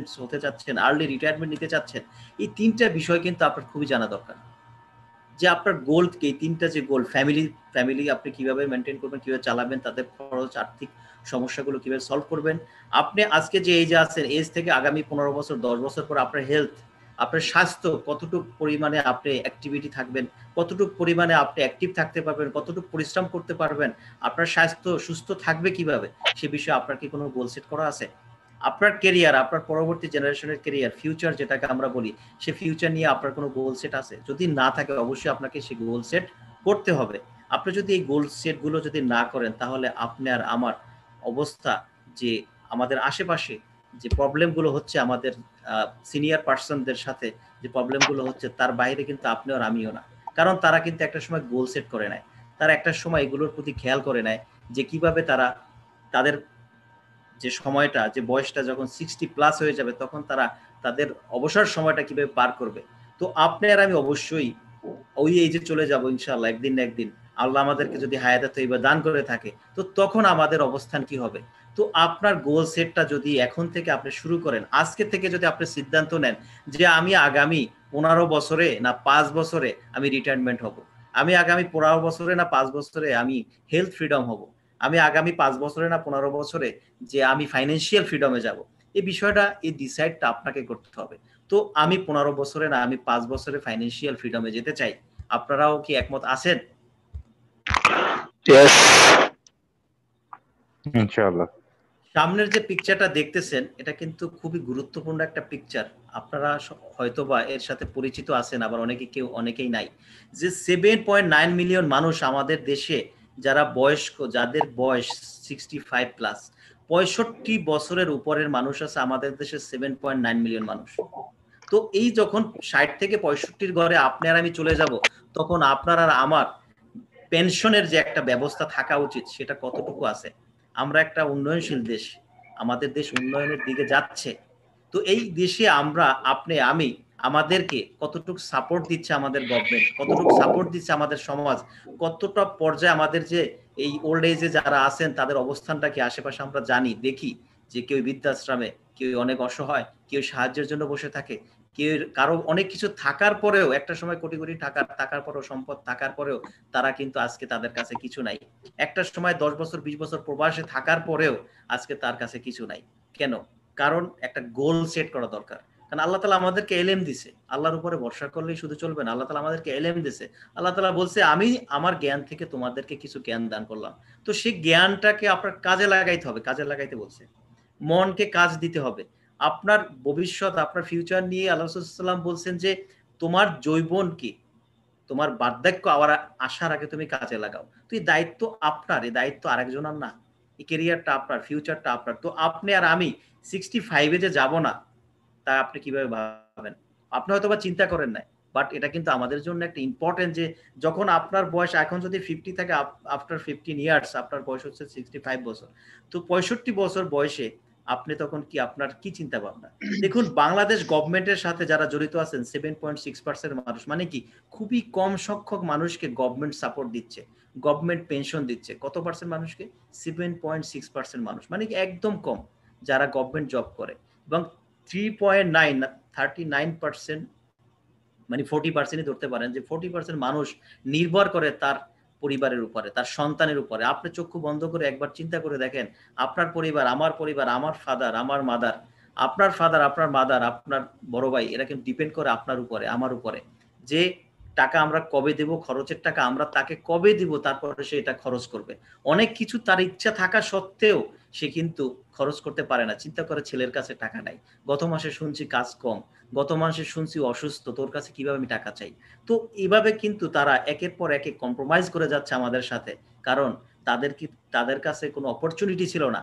Independence হতে চাচ্ছেন, early retirement নিতে চাচ্ছেন, এই 3টা বিষয় কিন্তু আপনার খুবই জানা দরকার। যে আপনার গোল কি, এই 3টা যে গোল, ফ্যামিলি আপনি কিভাবে মেনটেন করবেন, কিভাবে চালাবেন, তাদের খরচ, আর্থিক সমস্যাগুলো কিভাবে সলভ করবেন। আপনি আজকে যে এজে আছেন, এজ থেকে আগামী 15 বছর 10 বছর পর আপনার হেলথ, আপনার স্বাস্থ্য কতটুকু পরিমাণে আপনি অ্যাক্টিভিটি থাকবেন, কতটুকু পরিমাণে আপনি অ্যাক্টিভ থাকতে পারবেন, কতটুকু পরিশ্রম করতে পারবেন, আপনার স্বাস্থ্য সুস্থ থাকবে কিভাবে, সে বিষয়ে আপনার কি কোনো গোল সেট করা আছে? আপনার কেরিয়ার, আপনার পরবর্তী জেনারেশনের কেরিয়ার, ফিউচার যেটাকে আমরা বলি, সে ফিউচার নিয়ে আপনার কোনো গোল সেট আছে? যদি না থাকে অবশ্যই আপনাকে সেই গোল সেট করতে হবে। আপনি যদি এই গোল সেটগুলো যদি না করেন, তাহলে আপনার আমার অবস্থা, যে আমাদের আশেপাশে যে প্রবলেমগুলো হচ্ছে আমাদের সিনিয়র পার্সনদের সাথে যে প্রবলেমগুলো হচ্ছে, তার বাইরে কিন্তু আপনি আর আমিও না। কারণ তারা কিন্তু একটা সময় গোল সেট করে নেয়, তারা একটা সময় এগুলোর প্রতি খেয়াল করে নেয় যে কিভাবে তারা তাদের যে সময়টা, যে বয়সটা যখন 60+ হয়ে যাবে, তখন তারা তাদের অবসর সময়টা কিভাবে পার করবে। তো আপনি আর আমি অবশ্যই ওই এজে চলে যাব ইনশাআল্লাহ, একদিন না একদিন আল্লাহ আমাদেরকে যদি হায়াতে তৈবা দান করে থাকে, তো তখন আমাদের অবস্থান কি হবে। তো আপনার গোল সেটটা যদি এখন থেকে আপনি শুরু করেন, আজকে থেকে যদি আপনি সিদ্ধান্ত নেন যে আমি আগামী 15 বছরে না 5 বছরে আমি রিটায়ারমেন্ট হব, আমি আগামী 15 বছরে না 5 বছরে আমি হেলথ ফ্রিডম হব, আমি আগামী 5 বছরে না 15 বছরে যে আমি ফাইন্যান্সিয়াল ফ্রিডমে যাব, এই বিষয়টা, এই ডিসাইডটা আপনাকে করতে হবে। তো আমি 15 বছরে না আমি 5 বছরে ফাইন্যান্সিয়াল ফ্রিডমে যেতে চাই। আপনারাও কি একমত আছেন? ইয়েস, ইনশাআল্লাহ। সামনের যে পিকচারটা দেখতেছেন, এটা কিন্তু খুবই গুরুত্বপূর্ণ একটা পিকচার। আপনারা হয়তোবা এর সাথে পরিচিত আছেন, আবার অনেকেই নাই। যে 7.9 মিলিয়ন মানুষ আমাদের দেশে, যারা বয়স্ক, যাদের বয়স 65+, 65 বছরের উপরের মানুষ আছে আমাদের দেশে 7.9 মিলিয়ন মানুষ। তো এই যখন 60 থেকে 65 ঘরে আপনি আর আমি চলে যাব, তখন আপনার আর আমার পেনশনের যে একটা ব্যবস্থা থাকা উচিত, সেটা কতটুকু আছে? আমরা একটা উন্নয়নশীল দেশ, আমাদের দেশ উন্নয়নের দিকে যাচ্ছে। তো এই দেশে আমরা, আপনি আমি, আমাদেরকে কতটুকু সাপোর্ট দিচ্ছে আমাদের গভর্নমেন্ট, কতটুকু সাপোর্ট দিচ্ছে আমাদের সমাজ, কতটা পর্যায়ে আমাদের যে এই ওল্ড এজে যারা আছেন তাদের অবস্থানটা কি আশেপাশে আমরা জানি, দেখি যে কেউ বৃদ্ধাশ্রমে, কেউ অনেক অসহায়, কেউ সাহায্যের জন্য বসে থাকে, কেউ কারো অনেক কিছু থাকার পরেও, একটা সময় কোটি কোটি টাকা থাকার পরেও, সম্পদ থাকার পরেও তারা কিন্তু আজকে তাদের কাছে কিছু নাই। একটা সময় 10 বছর 20 বছর প্রবাসে থাকার পরেও আজকে তার কাছে কিছু নাই। কেন? কারণ একটা গোল সেট করা দরকার। কারণ আল্লাহ তাআলা আমাদেরকে এলেম দিছে, আল্লাহর উপরে ভরসা করলেই শুধু চলবে না, আল্লাহ তাআলা আমাদেরকে এলেম দিছে। আল্লাহ তাআলা বলছে আমি আমার জ্ঞান থেকে তোমাদেরকে কিছু জ্ঞান দান করলাম। তো সেই জ্ঞানটাকে আপনার কাজে লাগাইতে হবে, কাজে লাগাইতে বলছে। মনকে কাজ দিতে হবে। আপনার ভবিষ্যৎ, আপনার ফিউচার নিয়ে আল্লাহ রাসূল সাল্লাল্লাহু আলাইহি ওয়াসাল্লাম বলছেন যে তোমার যৌবনকে, তোমার বার্ধক্য আসার আগে তুমি কাজে লাগাও। তো এই দায়িত্ব আপনার, এই দায়িত্ব আরেকজনের না। এই ক্যারিয়ারটা আপনার, ফিউচারটা আপনার। তো আপনি আর আমি 65 এ যে যাব না, তা আপনি কিভাবে ভাবেন? আপনি হয়তোবা চিন্তা করেন নাই। বাট এটা কিন্তু আমাদের জন্য একটা ইম্পোর্টেন্ট, যে যখন আপনার বয়স এখন যদি 50 থাকে, আফটার 15 ইয়ার্স আপনার বয়স হচ্ছে 65 বছর। তো 65 বছর বয়সে আপনি তখন কি, আপনার কি চিন্তা ভাবনা? দেখুন, বাংলাদেশ গভর্নমেন্টের সাথে যারা জড়িত আছেন 7.6% মানুষ, মানে কি খুবই কম সংখ্যক মানুষকে গভর্নমেন্ট সাপোর্ট দিচ্ছে, গভর্নমেন্ট পেনশন দিচ্ছে। কত পার্সেন্ট মানুষকে? 7.6% মানুষ, মানে কি একদম কম যারা গভর্নমেন্ট জব করে। এবং 3.9, 39%, মানে 40%ই ধরতে পারেন, যে 40% মানুষ নির্ভর করে তার পরিবারের উপরে, তার সন্তানের উপরে। আপনি চক্ষু বন্ধ করে একবার চিন্তা করে দেখেন, আপনার পরিবার, আমার ফাদার, আমার মাদার, আপনার ফাদার, আপনার মাদার, আপনার বড় ভাই, এরা কিন্তু ডিপেন্ড করে আপনার উপরে, আমার উপরে। যে টাকা আমরা কবে দেব, খরচের টাকা আমরা তাকে কবে দিব, তারপরে সে এটা খরচ করবে। অনেক কিছু তার ইচ্ছা থাকা সত্ত্বেও সে কিন্তু খরচ করতে পারে না। চিন্তা করে ছেলের কাছে টাকা নাই, গত মাসে শুনছি কাজ কম, গত মাসে শুনছি অসুস্থ, তোর কাছে কিভাবে আমি টাকা চাই? তো এভাবে কিন্তু তারা একের পর এক কম্প্রোমাইজ করে যাচ্ছে আমাদের সাথে। কারণ তাদের কাছে কোনো অপরচুনিটি ছিল না।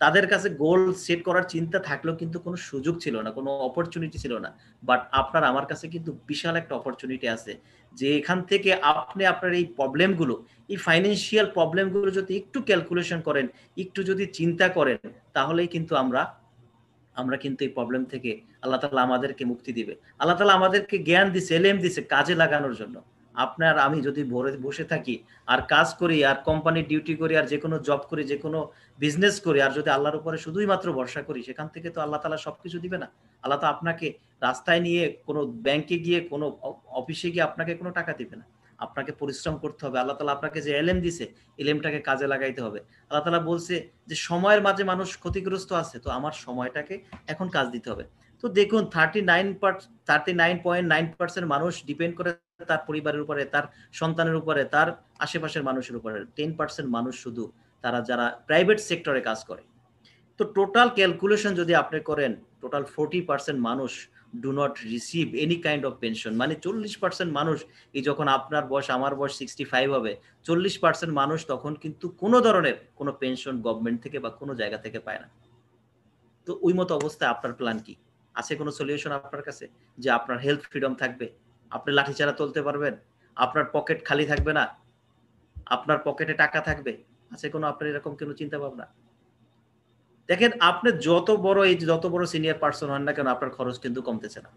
তাদের কাছে গোল সেট করার চিন্তা থাকলেও কিন্তু কোনো সুযোগ ছিল না, কোনো অপরচুনিটি ছিল না। বাট আপনার আমার কাছে কিন্তু বিশাল একটা অপরচুনিটি আছে, যে এখান থেকে আপনি আপনার এই প্রবলেমগুলো, এই ফাইন্যান্সিয়াল প্রবলেমগুলো যদি একটু ক্যালকুলেশন করেন, একটু যদি চিন্তা করেন, তাহলেই কিন্তু আমরা কিন্তু এই প্রবলেম থেকে আল্লাহ তাআলা আমাদেরকে মুক্তি দিবে। আল্লাহ তাআলা আমাদেরকে জ্ঞান দিছে, এলেম দিছে কাজে লাগানোর জন্য। আপনার আমি যদি ভোরে বসে থাকি আর কাজ করি আর কোম্পানির ডিউটি করি আর যে কোনো জব করি, যে কোনো বিজনেস করি, আর যদি আল্লাহর উপরে শুধুই মাত্র ভরসা করি, সেখান থেকে তো আল্লাহ তাআলা সবকিছু দিবে না। আল্লাহ তো আপনাকে রাস্তায় নিয়ে কোনো ব্যাংকে গিয়ে কোনো অফিসে গিয়ে আপনাকে কোনো টাকা দিবে না। আপনাকে পরিশ্রম করতে হবে। আল্লাহ তাআলা আপনাকে যে এলেম দিছে, এলেমটাকে কাজে লাগাইতে হবে। আল্লাহ তাআলা বলছে যে সময়ের মাঝে মানুষ ক্ষতিগ্রস্ত আছে, তো আমার সময়টাকে এখন কাজ দিতে হবে। তো দেখুন 39.9% মানুষ ডিপেন্ড করে তার পরিবারের উপরে, তার সন্তানের উপরে, তার আশেপাশের মানুষের উপরে। 10% মানুষ শুধু তারা যারা প্রাইভেট সেক্টরে কাজ করে। তো টোটাল ক্যালকুলেশন যদি আপনি করেন, টোটাল 40% মানুষ do not receive any kind of pension. মানে 40% মানুষ, এই যখন আপনার বয়স আমার বয়স 65 হবে, 40% মানুষ তখন কিন্তু কোনো ধরনের কোনো পেনশন গভর্নমেন্ট থেকে বা কোনো জায়গা থেকে পায় না। তো ওই মতো অবস্থায় আপনার প্ল্যান কি? আছে কোনো সলিউশন আপনার কাছে? যে আপনার হেলথ ফ্রিডম থাকবে, আপনি লাঠিচাড়া তুলতে পারবেন, আপনার পকেট খালি থাকবে না, আপনার পকেটে টাকা থাকবে। আছে কোনো আপনার এরকম কোনো চিন্তা ভাবনা? দেখেন আপনি যত বড় এই যত বড় সিনিয়র পারসন হন না কেন, আপনার খরচ কিন্তু কমতেছে না।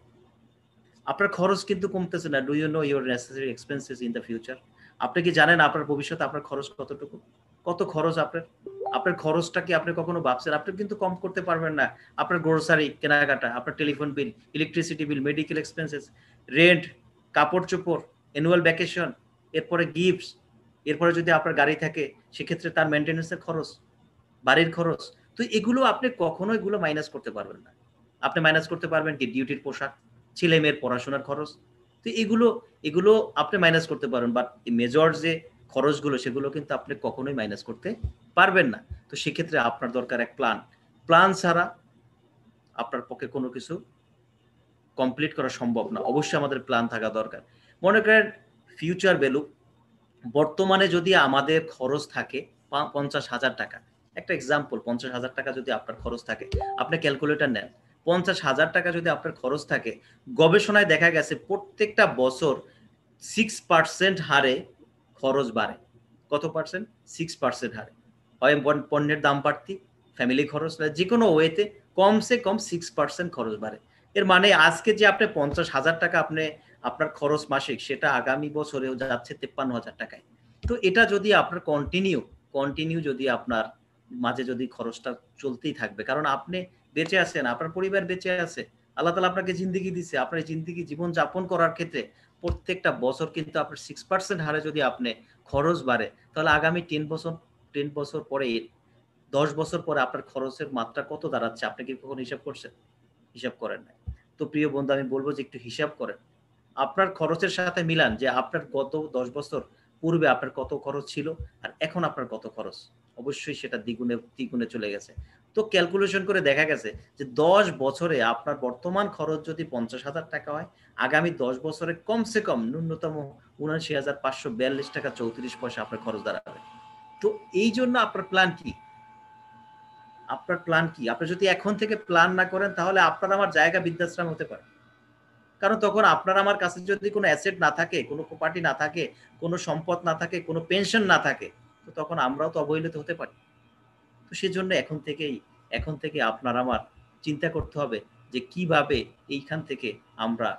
আপনার খরচ কিন্তু কমতেছে না। Do you know your necessary expenses in the future? আপনি কি জানেন আপনার ভবিষ্যতে আপনার খরচ কতটুকু? কত খরচ আপনার? আপনার খরচটা কি আপনি কখনো ভাবছেন? আপনি কিন্তু কম করতে পারবেন না। আপনার গ্রোসারি কেনাকাটা, আপনার telephone bill, electricity bill, medical expenses, rent, কাপড়-চোপড়, অ্যানুয়াল ভ্যাকেশন, এরপরে গিফটস, এরপরে যদি আপনার গাড়ি থাকে সেক্ষেত্রে তার মেইনটেন্যান্স এর খরচ, বাড়ির খরচ। তো এগুলো আপনি কখনো এগুলো মাইনাস করতে পারবেন না। আপনি মাইনাস করতে পারবেন কি? ডিউটির পোশাক, ছেলে-মেয়ের পড়াশোনার খরচ। তো এগুলো আপনি মাইনাস করতে পারেন। বাট মেজর যে খরচগুলো সেগুলো কিন্তু আপনি কখনোই মাইনাস করতে পারবেন না। তো সেক্ষেত্রে আপনার দরকার এক প্ল্যান। প্ল্যান ছাড়া আপনার পক্ষে কোনো কিছু কমপ্লিট করা সম্ভব না। অবশ্যই আমাদের প্ল্যান থাকা দরকার। মনে করেন ফিউচার ভ্যালু, বর্তমানে যদি আমাদের খরচ থাকে ৫০,০০০ টাকা। একটা এক্সাম্পল, ৫০,০০০ টাকা যদি আপনার খরচ থাকে, আপনি ক্যালকুলেটর নেন। ৫০,০০০ টাকা যদি আপনার খরচ থাকে, গবেষণায় দেখা গেছে প্রত্যেকটা বছর 6% হারে খরচ বাড়ে। কত পার্সেন্ট? 6% হারে। হয় পণ্যের দাম বাড়তি, ফ্যামিলি খরচ, না যেকোনো ওয়েতে কমসে কম 6% খরচ বাড়ে। এর মানে আজকে যে আপনি ৫০,০০০ টাকা আপনার খরচ মাসিক, সেটা আগামী বছরেও যাচ্ছে ৫৩,০০০ টাকায়। তো এটা যদি আপনার কন্টিনিউ যদি আপনার মাঝে যদি খরচটা চলতেই থাকবে। কারণ আপনি বেঁচে আছেন, আপনার পরিবার বেঁচে আছে। আল্লাহ তাআলা আপনাকে জিন্দেগি দিছে। আপনার এই জিন্দেগি জীবন যাপন করার ক্ষেত্রে প্রত্যেকটা বছর কিন্তু আপনার 6% হারে যদি আপনি খরচ বাড়ে, তাহলে আগামী 10 বছর পরে, 10 বছর পরে আপনার খরচের মাত্রা কত দাঁড়াচ্ছে? আপনি কি কখনো হিসাব করছেন? হিসাব করেন নাই। তো প্রিয় বন্ধু, আমি বলব যে একটু হিসাব করেন। আপনার খরচের সাথে মিলান যে আপনার গত ১০ বছর পূর্বে আপনার কত খরচ ছিল আর এখন আপনার কত খরচ। অবশ্যই সেটা দ্বিগুণে চলে গেছে। তো ক্যালকুলেশন করে দেখা গেছে যে ১০ বছরে আপনার বর্তমান খরচ যদি ৫০,০০০ টাকা হয়, আগামী ১০ বছরে কমসে কম ন্যূনতম ৭৯,৫৪২ টাকা ৩৪ পয়সা আপনার খরচ দাঁড়াবে। তো এইজন্য আপনার প্ল্যান কি? আপনার প্ল্যান কি? আপনি যদি এখন থেকে প্ল্যান না করেন, তাহলে আপনার আমার জায়গা বৃদ্ধাশ্রম হতে পারে। কারণ তখন আপনার আমার কাছে যদি কোনো অ্যাসেট না থাকে, কোনো প্রপার্টি না থাকে, কোনো সম্পদ না থাকে, কোনো পেনশন না থাকে, তো তখন আমরাও তো অবহেলিত হতে পারি। তো সেজন্য এখন থেকে আপনার আমার চিন্তা করতে হবে যে কিভাবে এইখান থেকে আমরা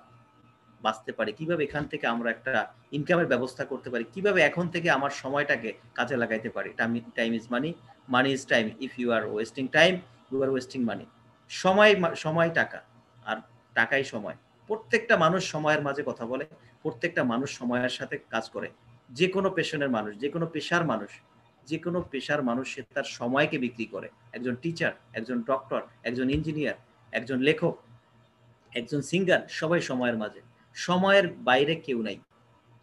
বাঁচতে পারি, কিভাবে এখান থেকে আমরা একটা ইনকামের ব্যবস্থা করতে পারি, কিভাবে এখন থেকে আমার সময়টাকে কাজে লাগাইতে পারি। Time is money, money is time. If you are wasting time, you are wasting money. সময় টাকা, আর টাকাই সময়। প্রত্যেকটা মানুষ সময়ের মাঝে কথা বলে, প্রত্যেকটা মানুষ সময়ের সাথে কাজ করে। যেকোনো পেশনের মানুষ, যেকোনো পেশার মানুষ, যেকোনো পেশার মানুষ সে তার সময়কে বিক্রি করে। একজন টিচার, একজন ডক্টর, একজন ইঞ্জিনিয়ার, একজন লেখক, একজন সিঙ্গার, সবাই সময়ের মাঝে। সময়ের বাইরে কেউ নাই।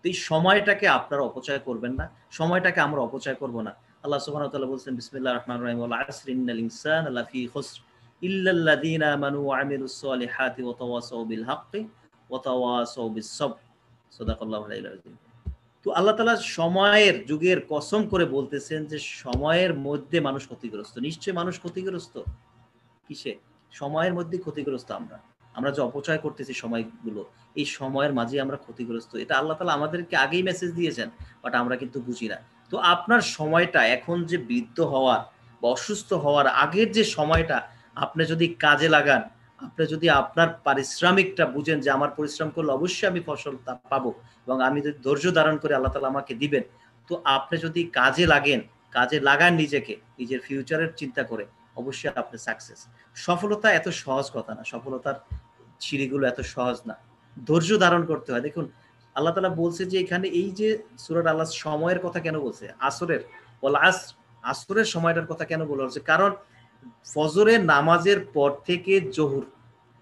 তো এই সময়টাকে আপনারা অপচয় করবেন না। সময়টাকে আমরা অপচয় করব না। আল্লাহ সুবহানাহু ওয়া তাআলা বলছেন বিসমিল্লাহির রহমানির রহিম, ওয়াল আসরি ইন্নাল ইনসানা লাফি খুসর ইল্লাল্লাযীনা আমানু ওয়া আমিলুস সলিহাতি ওয়া তাওয়াসাউ বিল হাক্কি ওয়া তাওয়াসাউ বিস সবর। সাদাকাল্লাহুল আলিয়্যুল আযীম। তো আল্লাহ তাআলা সময়ের যুগের কসম করে বলতেছেন যে সময়ের মধ্যে মানুষ ক্ষতিগ্রস্ত। নিশ্চয়ই মানুষ ক্ষতিগ্রস্ত। কিসে? সময়ের মধ্যেই ক্ষতিগ্রস্ত আমরা। আমরা যে অপচয় করতেছি সময়গুলো, এই সময়ের মাঝে আমরা ক্ষতিগ্রস্ত। এটা আল্লাহ তাআলা আমাদেরকে আগেই মেসেজ দিয়েছেন। বাট আমরা কিন্তু বুঝি না। তো আপনার সময়টা এখন যে বৃদ্ধ হওয়ার বা অসুস্থ হওয়ার আগের যে সময়টা আপনি যদি কাজে লাগান, আপনি যদি আপনার পারিশ্রমিকটা বুঝেন যে আমার পরিশ্রম করলে অবশ্যই আমি ফসল পাবো, এবং আমি যদি ধৈর্য ধারণ করে আল্লাহ তালা আমাকে দিবেন, তো আপনি যদি কাজে লাগেন, কাজে লাগান নিজেকে, নিজের ফিউচারের চিন্তা করে, অবশ্যই আপনি সাকসেস। সফলতা এত সহজ কথা না, সফলতার সিঁড়িগুলো এত সহজ না, ধৈর্য ধারণ করতে হয়। দেখুন আল্লাহ তালা বলছে যে এখানে এই যে সূরা আল্লাহ সময়ের কথা কেন বলছে, আসরের, বলা আসরের সময়টার কথা কেন বলা হচ্ছে, কারণ ফজরের নামাজের পর থেকে জোহর,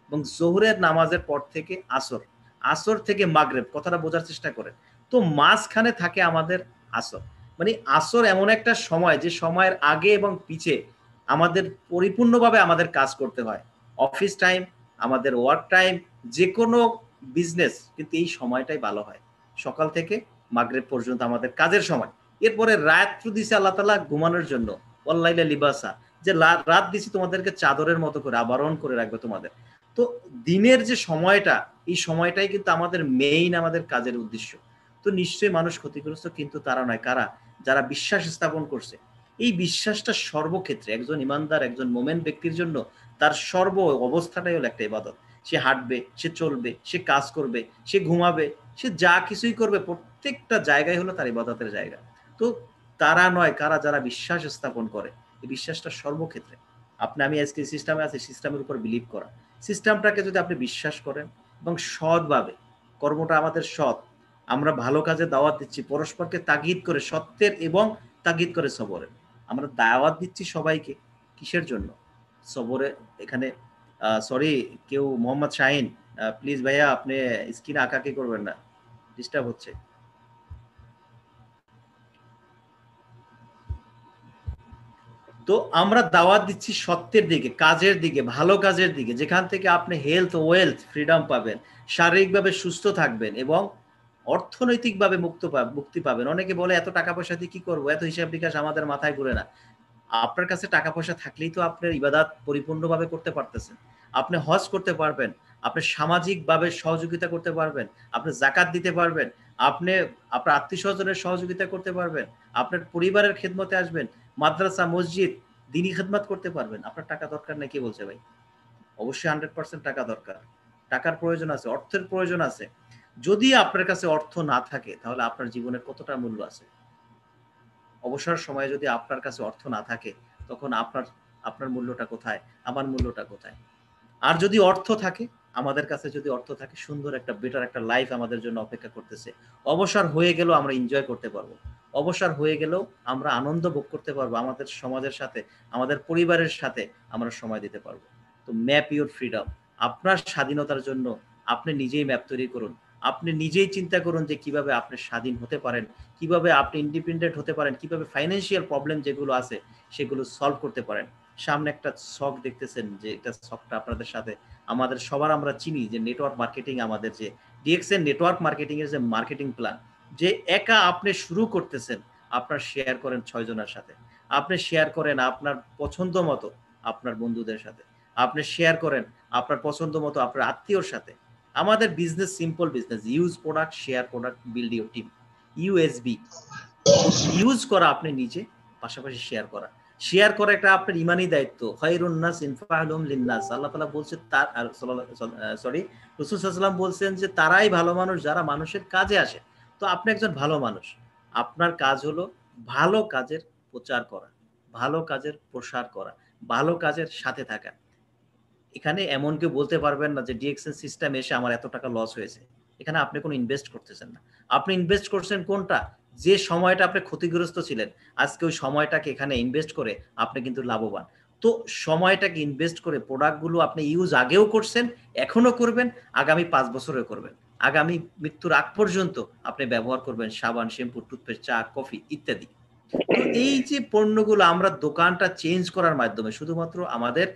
এবং জোহরের নামাজের পর থেকে আসর, আসর থেকে মাগরেব, কথাটা বোঝার চেষ্টা করেন। তো মাঝখানে থাকে আমাদের আসর, মানে আসর এমন একটা সময় যে সময়ের আগে এবং পিছে আমাদের পরিপূর্ণভাবে আমাদের কাজ করতে হয়। অফিস টাইম, আমাদের ওয়ার্ক টাইম, যে কোনো বিজনেস কিন্তু এই সময়টাই ভালো হয়, সকাল থেকে মাগরেব পর্যন্ত আমাদের কাজের সময়। এরপরে রাত্র দিছে আল্লাহ তালা ঘুমানোর জন্য, ওয়াল্লাইলা লিবাসা, যে রাত দিছি তোমাদেরকে চাদরের মতো করে আবরণ করে রাখবে তোমাদের। তো দিনের যে সময়টা, এই সময়টাই কিন্তু আমাদের মেইন আমাদের কাজের উদ্দেশ্য। তো নিশ্চয়ই মানুষ ক্ষতিগ্রস্ত কিন্তু তারা নয়, কারা, যারা বিশ্বাস স্থাপন করছে। এই বিশ্বাসটা সর্বক্ষেত্রে একজন ইমানদার, একজন মোমেন ব্যক্তির জন্য তার সর্ব অবস্থাটাই হলো একটা ইবাদত। সে হাঁটবে, সে চলবে, সে কাজ করবে, সে ঘুমাবে, সে যা কিছুই করবে, প্রত্যেকটা জায়গায় হলো তার ইবাদতের জায়গা। তো তারা নয় কারা, যারা বিশ্বাস স্থাপন করে, এই বিশ্বাসটা সর্বক্ষেত্রে। আমি আজকে সিস্টেমে আছি, সিস্টেমের উপর বিলিভ করা, সিস্টেমটাকে যদি আপনি বিশ্বাস করেন এবং সৎভাবে, কর্মটা আমাদের সৎ, আমরা ভালো কাজে দাওয়াত দিচ্ছি, পরস্পরকে তাগিদ করে সত্যের এবং তাগিদ করে সবরের, আমরা দাওয়াত দিচ্ছি সবাইকে, কিসের জন্য, সবরে। এখানে সরি, কেউ মোহাম্মদ শাহিন, প্লিজ ভাইয়া আপনি স্ক্রিনে আঁকাকি করবেন না, ডিস্টার্ব হচ্ছে। তো আমরা দাওয়াত দিচ্ছি সত্যের দিকে, কাজের দিকে, ভালো কাজের দিকে, যেখান থেকে আপনি হেলথ ওয়েলথ ফ্রিডম পাবেন, শারীরিকভাবে সুস্থ থাকবেন এবং অর্থনৈতিকভাবে মুক্তি পাবেন। অনেকে বলে এত টাকা পয়সা দিয়ে কি করবো, এত হিসাব বিকাশ আমাদের মাথায় ঘুরে না। আপনার কাছে টাকা পয়সা থাকলেই তো আপনার ইবাদত পরিপূর্ণভাবে করতে পারতেছেন, আপনি হজ করতে পারবেন, আপনি সামাজিকভাবে সহযোগিতা করতে পারবেন, আপনি জাকাত দিতে পারবেন, আপনি আপনার আত্মীয় স্বজনের সহযোগিতা করতে পারবেন, আপনার পরিবারের খেদমতে আসবেন, মাদ্রাসা মসজিদ দিনী খেদমত করতে পারবেন। আপনার টাকা দরকার নেই, কে বলছে ভাই? অবশ্যই 100% টাকা দরকার, টাকার প্রয়োজন আছে, অর্থের প্রয়োজন আছে। যদি আপনার কাছে অর্থ না থাকে তাহলে আপনার জীবনের কতটা মূল্য আছে? অবসর সময়ে যদি আপনার কাছে অর্থ না থাকে, তখন আপনার আপনার মূল্যটা কোথায়, আমার মূল্যটা কোথায়? আর যদি অর্থ থাকে, আমাদের কাছে যদি অর্থ থাকে, সুন্দর একটা বেটার একটা লাইফ আমাদের জন্য অপেক্ষা করতেছে। অবসর হয়ে গেলেও আমরা এনজয় করতে পারবো, অবসর হয়ে গেলেও আমরা আনন্দ ভোগ করতে পারবো, আমাদের সমাজের সাথে, আমাদের পরিবারের সাথে আমরা সময় দিতে পারবো। তো ম্যাপ ইউর ফ্রিডম, আপনার স্বাধীনতার জন্য আপনি নিজেই ম্যাপ তৈরি করুন। আপনি নিজেই চিন্তা করুন যে কিভাবে আপনি স্বাধীন হতে পারেন, কিভাবে আপনি ইন্ডিপেন্ডেন্ট হতে পারেন, কিভাবে ফাইন্যান্সিয়াল প্রবলেম যেগুলো আছে সেগুলো সলভ করতে পারেন। সামনে একটা শখ দেখতেছেন, যে এটা শখটা আপনাদের সাথে, আমাদের সবার আমরা চিনি যে নেটওয়ার্ক মার্কেটিং, আমাদের যে ডিএক্সএন নেটওয়ার্ক মার্কেটিং এর যে মার্কেটিং প্ল্যান, যে একা আপনি শুরু করতেছেন, আপনার শেয়ার করেন 6 জনের সাথে, আপনি শেয়ার করেন আপনার পছন্দ মতো আপনার বন্ধুদের সাথে, আপনি শেয়ার করেন আপনার পছন্দ মতো আপনার আত্মীয়র সাথে। আমাদের business simple business, use product, share product, build your team, USB. Use করা আপনি নিজে, পাশাপাশি শেয়ার করা। শেয়ার করা একটা আপনার ইমানি দায়িত্ব। খায়রুন নাস ইনফাউহুম লিন্নাস, আল্লাহ তাআলা বলছে, তার সরি, রাসূল সাল্লাল্লাহু আলাইহি ওয়াসাল্লাম বলছেন যে তারাই ভালো মানুষ যারা মানুষের কাজে আসে। তো আপনি একজন ভালো মানুষ, আপনার কাজ হলো ভালো কাজের প্রচার করা, ভালো কাজের প্রসার করা, ভালো কাজের সাথে থাকা। এখানে এমন কেউ বলতে পারবেন না যে ডিএক্সএন সিস্টেম এসে আমার এত টাকা লস হয়েছে। এখানে আপনি কোনো ইনভেস্ট করতেছেন না। আপনি ইনভেস্ট করছেন কোনটা? যে সময়টা আপনি ক্ষতিগ্রস্ত ছিলেন, আজকে ওই সময়টাকে এখানে ইনভেস্ট করে আপনি কিন্তু লাভবান। তো সময়টাকে ইনভেস্ট করে প্রোডাক্ট গুলো আপনি ইউজ আগেও করছেন, এখনো করবেন, আগামী ৫ বছরেও করবেন। আগামী মৃত্যুর আগ পর্যন্ত আপনি ব্যবহার করবেন সাবান, শ্যাম্পু, টুথপেস্ট, চা, কফি ইত্যাদি। তো এই যে পণ্যগুলো আমরা দোকানটা চেঞ্জ করার মাধ্যমে, শুধুমাত্র আমাদের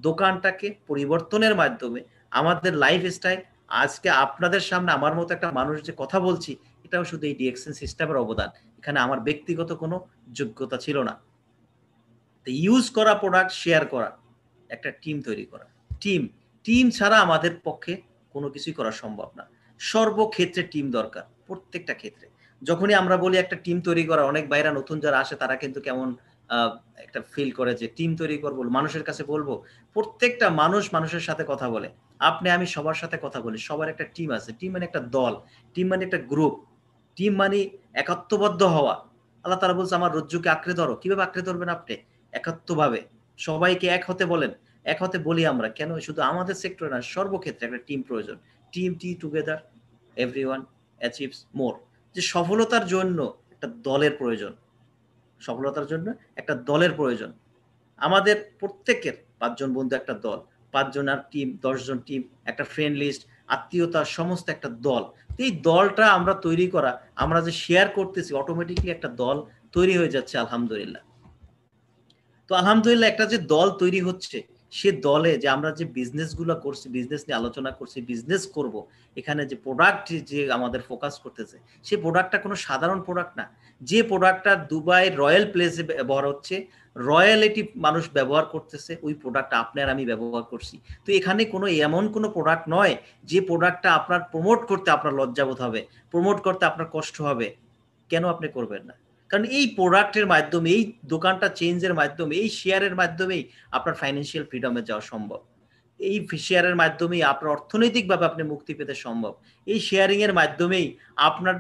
দোকানটাকে পরিবর্তনের মাধ্যমে, আমাদের লাইফস্টাইল, আজকে আপনাদের সামনে আমার মতো একটা মানুষ যে কথা বলছি, এটাও শুধু এই ডিএক্সএন সিস্টেমের অবদান। এখানে আমার ব্যক্তিগত কোনো যোগ্যতা ছিল না। তো ইউজ করা প্রোডাক্ট শেয়ার করা, একটা টিম তৈরি করা। টিম, টিম ছাড়া আমাদের পক্ষে কোনো কিছুই করা সম্ভব না। সর্বক্ষেত্রে টিম দরকার, প্রত্যেকটা ক্ষেত্রে। যখনই আমরা বলি একটা টিম তৈরি করা, অনেক ভাইরা নতুন যারা আসে তারা কিন্তু কেমন একটা ফিল করে যে টিম তৈরি করবো, মানুষের কাছে বলবো। প্রত্যেকটা মানুষ মানুষের সাথে কথা বলে। আপনি আমি সবার সাথে কথা বলি। সবার একটা টিম আছে। টিম মানে একটা দল, টিম মানে একটা গ্রুপ, টিম মানে একাত্মবদ্ধ হওয়া। আল্লাহ তাআলা বলছে আমার রজ্জুকে আঁকড়ে ধরো। কিভাবে আঁকড়ে ধরবেন আপনি? একাত্মভাবে। সবাইকে এক হতে বলেন। এক হতে বলি আমরা। কেন? শুধু আমাদের সেক্টরে না, সর্বক্ষেত্রে একটা টিম প্রয়োজন। Team T together everyone achieves more. যে সফলতার জন্য একটা দলের প্রয়োজন। সফলতার জন্য একটা দলের প্রয়োজন। আমাদের প্রত্যেকের ৫ জন বন্ধু একটা দল। ৫ জনার টিম, ১০ জন টিম, একটা ফ্রেন্ড লিস্ট, আত্মীয়তা সমস্ত একটা দল। তো এই দলটা আমরা তৈরি করা, আমরা যে শেয়ার করতেছি অটোমেটিক্যালি একটা দল তৈরি হয়ে যাচ্ছে আলহামদুলিল্লাহ। তো আলহামদুলিল্লাহ একটা যে দল তৈরি হচ্ছে, সে দলে যে আমরা যে বিজনেসগুলো করছি, বিজনেস নিয়ে আলোচনা করছি, বিজনেস করব, এখানে যে প্রোডাক্ট যে আমাদের ফোকাস করতেছে, সেই প্রোডাক্টটা কোনো সাধারণ প্রোডাক্ট না। যে প্রোডাক্টটা দুবাই রয়্যাল প্লেসে ব্যবহার হচ্ছে, রয়্যালিটি মানুষ ব্যবহার করতেছে, ওই প্রোডাক্ট আপনি আর আমি ব্যবহার করছি। তো এখানে কোনো এমন কোনো প্রোডাক্ট নয় যে প্রোডাক্টটা আপনার প্রমোট করতে আপনার লজ্জাবোধ হবে, প্রমোট করতে আপনার কষ্ট হবে। কেন আপনি করবেন না? কারণ এই প্রোডাক্টের মাধ্যমে, এই দোকানটা চেঞ্জের মাধ্যমে, এই শেয়ারের মাধ্যমেই আপনার ফাইন্যান্সিয়াল ফ্রিডমে যাওয়া সম্ভব। এই শেয়ারের মাধ্যমেই আপনার অর্থনৈতিকভাবে আপনি মুক্তি পেতে সম্ভব। এই শেয়ারিং এর মাধ্যমেই আপনার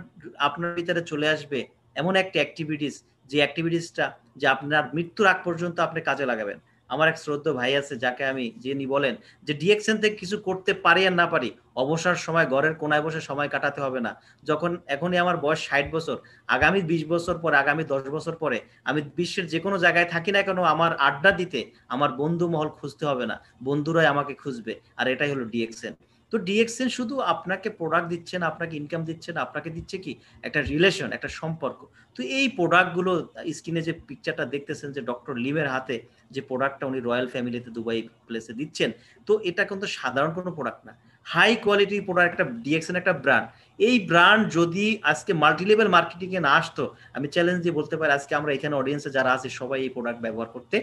আপনার ভিতরে চলে আসবে এমন একটা অ্যাক্টিভিটিস, যে অ্যাক্টিভিটিসটা যে আপনার মৃত্যুর আগ পর্যন্ত আপনি কাজে লাগাবেন। আমার এক শ্রদ্ধেয় ভাই আছে যাকে আমি, যিনি বলেন যে ডিএক্সএন থেকে কিছু করতে পারি আর না পারি, অবসর সময় ঘরের কোনায় বসে সময় কাটাতে হবে না। যখন এখনই আমার বয়স ৬০ বছর, আগামী ২০ বছর পরে, আগামী ১০ বছর পরে আমি বিশ্বের যে কোনো জায়গায় থাকি না কেন, আমার আড্ডা দিতে আমার বন্ধু মহল খুঁজতে হবে না, বন্ধুরাই আমাকে খুঁজবে। আর এটাই হলো ডিএক্সএন। তো ডিএক্সএন শুধু আপনাকে প্রোডাক্ট দিচ্ছে না, আপনাকে ইনকাম দিচ্ছে না, আপনাকে দিচ্ছে কি একটা রিলেশন, একটা সম্পর্ক। তো এই প্রোডাক্টগুলো স্ক্রিনে যে পিকচারটা দেখতেছেন যে ডক্টর লিমের হাতে যে প্রোডাক্টটা উনি রয়্যাল ফ্যামিলিতে দুবাই প্লেসে দিচ্ছেন, তো এটা কিন্তু সাধারণ কোনো প্রোডাক্ট না, হাই কোয়ালিটি প্রোডাক্ট। একটা ডিএক্সএন একটা ব্র্যান্ড। এই ব্র্যান্ড যদি আজকে মাল্টি লেভেল মার্কেটিং এ না আসতো, আমি চ্যালেঞ্জ দিয়ে বলতে পারি আজকে আমরা এখানে অডিয়েন্সে যারা আছে সবাই এই প্রোডাক্ট ব্যবহার করতে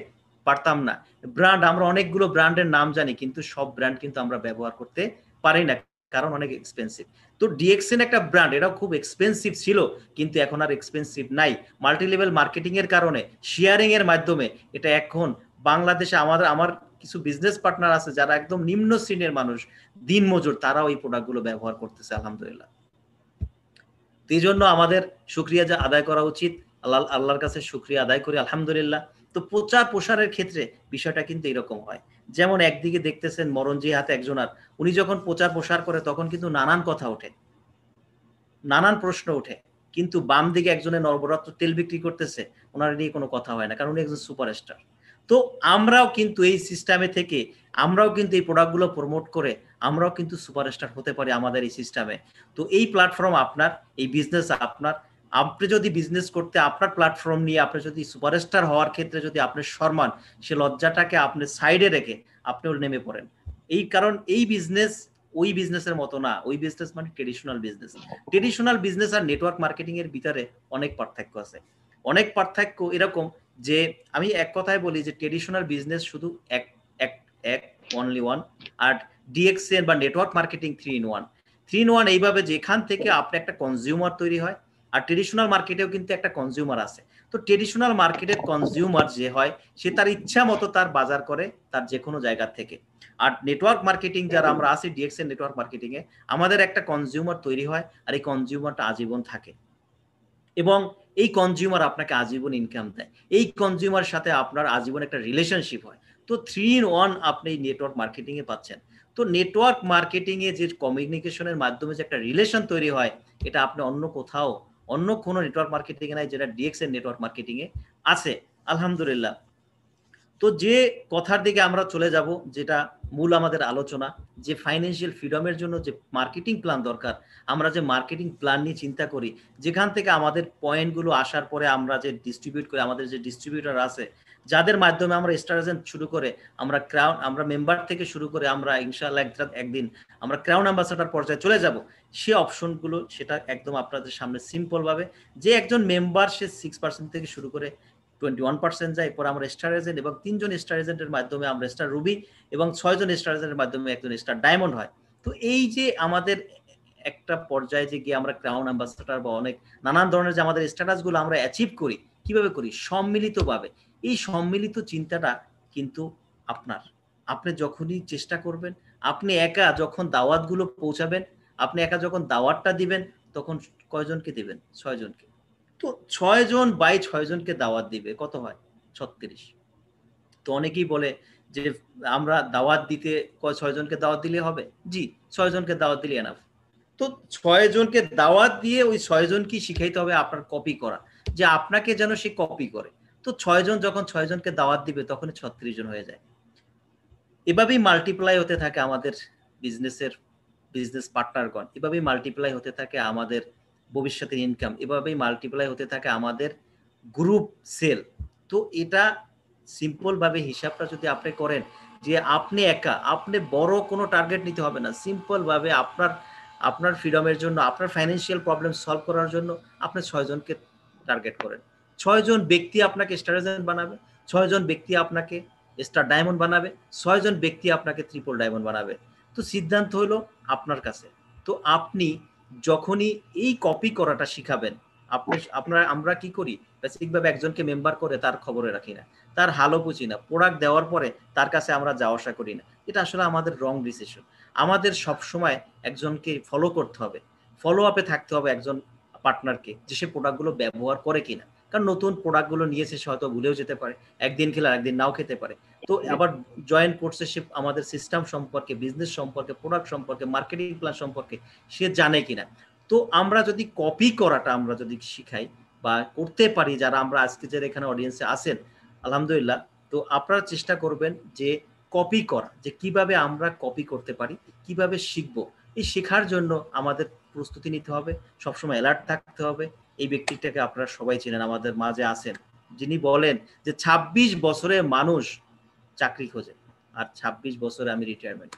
পারতাম না। ব্র্যান্ড, আমরা অনেকগুলো ব্র্যান্ডের নাম জানি, কিন্তু সব ব্র্যান্ড কিন্তু আমরা ব্যবহার করতে পারি না, কারণ অনেক এক্সপেন্সিভ। তো ডিএক্সএন একটা ব্র্যান্ড, এটাও খুব এক্সপেন্সিভ ছিল, কিন্তু এখন আর এক্সপেন্সিভ নাই। মাল্টি লেভেল মার্কেটিং এর কারণে, শেয়ারিং এর মাধ্যমে এটা এখন বাংলাদেশে আমার কিছু বিজনেস পার্টনার আছে যারা একদম নিম্ন শ্রেণীর মানুষ, দিনমজুর, তারাও এই প্রোডাক্টগুলো ব্যবহার করতেছে আলহামদুলিল্লাহ। এই জন্য আমাদের শুকরিয়া যা আদায় করা উচিত, আল্লাহর কাছে শুকরিয়া আদায় করি আলহামদুলিল্লাহ। তো প্রচার প্রসারের ক্ষেত্রে বিষয়টা কিন্তু এরকম হয়। যেমন একদিকে দেখতেছেন মরণজি হাতে একজনার, উনি যখন প্রচার প্রসার করে তখন কিন্তু নানান কথা ওঠে, নানান প্রশ্ন ওঠে। কিন্তু বাম দিকে একজনের নবরত্ন তেল বিক্রি করতেছে, ওনার নিয়ে কোনো কথা হয় না, কারণ উনি একজন সুপারস্টার। তো আমরাও কিন্তু এই সিস্টেমে থেকে, আমরাও কিন্তু এই প্রোডাক্টগুলো প্রমোট করে আমরাও কিন্তু সুপারস্টার হতে পারি আমাদের এই সিস্টেমে। তো এই প্ল্যাটফর্ম আপনার, এই বিজনেস আপনার। আপনি যদি বিজনেস করতে আপনার প্ল্যাটফর্ম নিয়ে আপনি যদি সুপারস্টার হওয়ার ক্ষেত্রে যদি আপনার সম্মান, সে লজ্জাটাকে আপনি সাইডে রেখে আপনিও নেমে পড়েন। এই কারণ এই বিজনেস ওই বিজনেসের মতো না। ওই বিজনেস মানে ট্রেডিশনাল বিজনেস। ট্রেডিশনাল বিজনেস আর নেটওয়ার্ক মার্কেটিং এর ভিতরে অনেক পার্থক্য আছে। অনেক পার্থক্য এরকম যে আমি এক কথায় বলি যে ট্রেডিশনাল বিজনেস শুধু এক এক এক অনলি ওয়ান, আর ডিএক্সএন বা নেটওয়ার্ক মার্কেটিং 3 in 1। 3 in 1 এইভাবে যেখান থেকে আপনি একটা কনজিউমার তৈরি হয়, আর ট্রেডিশনাল মার্কেটেও কিন্তু একটা কনজিউমার আছে। তো ট্রেডিশনাল মার্কেটের কনজিউমার যে হয়, সে তার ইচ্ছা মতো তার বাজার করে তার যে কোনো জায়গা থেকে। আর নেটওয়ার্ক মার্কেটিং যারা আমরা আছি ডিএক্সএন নেটওয়ার্ক মার্কেটিং এ, আমাদের একটা কনজিউমার তৈরি হয়, আর এই কনজিউমারটা আজীবন থাকে এবং এই কনজিউমার আপনাকে আজীবন ইনকাম দেয়। এই কনজিউমার সাথে আপনার আজীবন একটা রিলেশনশিপ হয়। তো 3 in 1 আপনি নেটওয়ার্ক মার্কেটিং এ পাচ্ছেন। তো নেটওয়ার্ক মার্কেটিং এ যে কমিউনিকেশনের মাধ্যমে যে একটা রিলেশন তৈরি হয়, এটা আপনি অন্য কোথাও, অন্য কোনো নেটওয়ার্ক মার্কেটিং এ নাই, যেটা ডিএক্সএন নেটওয়ার্ক মার্কেটিং এ আছে আলহামদুলিল্লাহ। তো যে কথার দিকে আমরা চলে যাব, যেটা মূল আমাদের আলোচনা, যে ফাইন্যান্সিয়াল ফ্রিডমের জন্য যে মার্কেটিং প্ল্যান দরকার, আমরা যে মার্কেটিং প্ল্যান নিয়ে চিন্তা করি, যেখান থেকে আমাদের পয়েন্টগুলো আসার পরে আমরা যে ডিস্ট্রিবিউট করি, আমাদের যে ডিস্ট্রিবিউটর আছে, যাদের মাধ্যমে আমরা স্টার এজেন্ট শুরু করে, আমরা ক্রাউন, আমরা মেম্বার থেকে শুরু করে আমরা ইনশাআল্লাহ একদিন আমরা ক্রাউন অ্যাম্বাসাডার পর্যায়ে চলে যাব। সে অপশনগুলো সেটা একদম আপনাদের সামনে সিম্পল ভাবে, যে একজন মেম্বার সে 6% থেকে শুরু করে 21% যায়। এরপর আমরা স্টার এজেন্ট এবং 3 জন স্টার এজেন্টের মাধ্যমে আমরা স্টার রুবি, এবং 6 জন স্টার এজেন্টের মাধ্যমে একজন স্টার ডায়মন্ড হয়। তো এই যে আমাদের একটা পর্যায়ে যে গিয়ে আমরা ক্রাউন অ্যাম্বাসাডার বা অনেক নানান ধরনের যে আমাদের স্ট্যাটাস গুলো আমরা অ্যাচিভ করি, কিভাবে করি? সম্মিলিতভাবে। এই সম্মিলিত চিন্তাটা কিন্তু আপনার। আপনি যখনই চেষ্টা করবেন, আপনি একা যখন দাওয়াতগুলো পৌঁছাবেন, আপনি একা যখন দাওয়াতটা দিবেন, তখন কয়জনকে দিবেন? ৬ জনকে। তো ৬ জন বাই ৬ জনকে দাওয়াত দিবে, কত হয়? ৩৬। তো অনেকেই বলে যে আমরা দাওয়াত দিতে ৬ জনকে দাওয়াত দিলে হবে? জি, ৬ জনকে দাওয়াত দিলে এনাফ। তো ৬ জনকে দাওয়াত দিয়ে ওই ৬ জনকেই শিখাইতে হবে আপনার কপি করা। যে আপনাকে যেন সে কপি করে। তো ৬ জন যখন ৬ জনকে দাওয়াত দিবে তখনই ৩৬ জন হয়ে যায়। এভাবেই মাল্টিপ্লাই হতে থাকে আমাদের বিজনেস পার্টনারগণ। এভাবেই মাল্টিপ্লাই হতে থাকে আমাদের ভবিষ্যতের ইনকাম। এভাবেই মাল্টিপ্লাই হতে থাকে আমাদের গ্রুপ সেল। তো এটা সিম্পল ভাবে হিসাবটা যদি আপনি করেন যে আপনি একা, আপনি বড় কোনো টার্গেট নিতে হবে না। সিম্পল ভাবে আপনার ফ্রিডমের জন্য, আপনার ফাইন্যান্সিয়াল প্রবলেম সলভ করার জন্য আপনি ৬ জনকে টার্গেট করেন। ৬ জন ব্যক্তি আপনাকে স্টার এজেন্ট বানাবে, ৬ জন ব্যক্তি আপনাকে স্টার ডায়মন্ড বানাবে, ৬ জন ব্যক্তি আপনাকে ট্রিপল ডায়মন্ড বানাবে। তো সিদ্ধান্ত হলো আপনার কাছে। তো আপনি যখনই এই কপি করাটা শিখাবেন, আমরা কি করি? বেসিকভাবে একজনকে মেম্বার করে তার খবরে রাখি না, তার হালও বুঝি না, প্রোডাক্ট দেওয়ার পরে তার কাছে আমরা যাওয়া আসা করি না। এটা আসলে আমাদের রং ডিসিশন। আমাদের সবসময় একজনকে ফলো করতে হবে, ফলো আপে থাকতে হবে একজন পার্টনারকে, যে সে প্রোডাক্টগুলো ব্যবহার করে কিনা। কারণ নতুন প্রোডাক্টগুলো নিয়েছে, সে হয়তো ভুলেও যেতে পারে, একদিন খেলে আরেকদিন নাও খেতে পারে। তো আবার জয়েন করছে, সে আমাদের সিস্টেম সম্পর্কে, বিজনেস সম্পর্কে, প্রোডাক্ট সম্পর্কে, মার্কেটিং প্ল্যান সম্পর্কে সে জানে কিনা। তো আমরা যদি কপি করাটা আমরা যদি শিখাই বা করতে পারি, যারা আমরা আজকে যারা এখানে অডিয়েন্সে আছেন, আলহামদুলিল্লাহ, তো আপনারা চেষ্টা করবেন যে কপি করা, যে কিভাবে আমরা কপি করতে পারি, কিভাবে শিখবো। এই শেখার জন্য আমাদের প্রস্তুতি নিতে হবে, সবসময় অ্যালার্ট থাকতে হবে। এই ব্যক্তিটাকে আপনারা সবাই চেনেন, আমাদের মাঝে আছেন, যিনি বলেন যে ২৬ বছরে মানুষ চাকরি খোঁজে, আর ২৬ বছরে আমি রিটায়ারমেন্ট।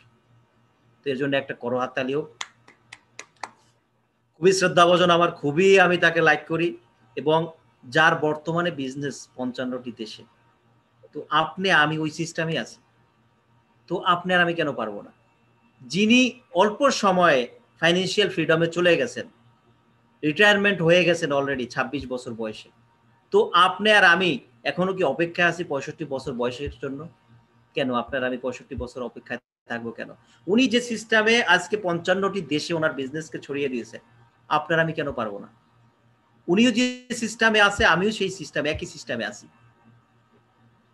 তো এর জন্য একটা করহাততালিও। খুবই শ্রদ্ধাভাজন আমার, খুবই আমি তাকে লাইক করি, এবং যার বর্তমানে বিজনেস ৫৫টি দেশে। তো আপনি আমি ওই সিস্টেমে আছি, তো আপনি আর আমি কেন পারবো না? যিনি অল্প সময়ে ফাইন্যান্সিয়াল ফ্রিডমে চলে গেছেন, রিটায়ারমেন্ট হয়ে গেছেন অলরেডি ২৬ বছর বয়সে, তো আপনি আর আমি এখনো কি অপেক্ষায় আছি ৬৫ বছর বয়সের জন্য? কেন আপনার আমি ৬৫ বছর অপেক্ষায় থাকবো কেন? উনি যে সিস্টেমে আজকে ৫৫টি দেশে ওনার বিজনেসকে ছড়িয়ে দিয়েছে, আপনার আমি কেন পারবো না? উনিও যে সিস্টেমে আছে, আমিও সেই সিস্টেমে, একই সিস্টেমে আছি।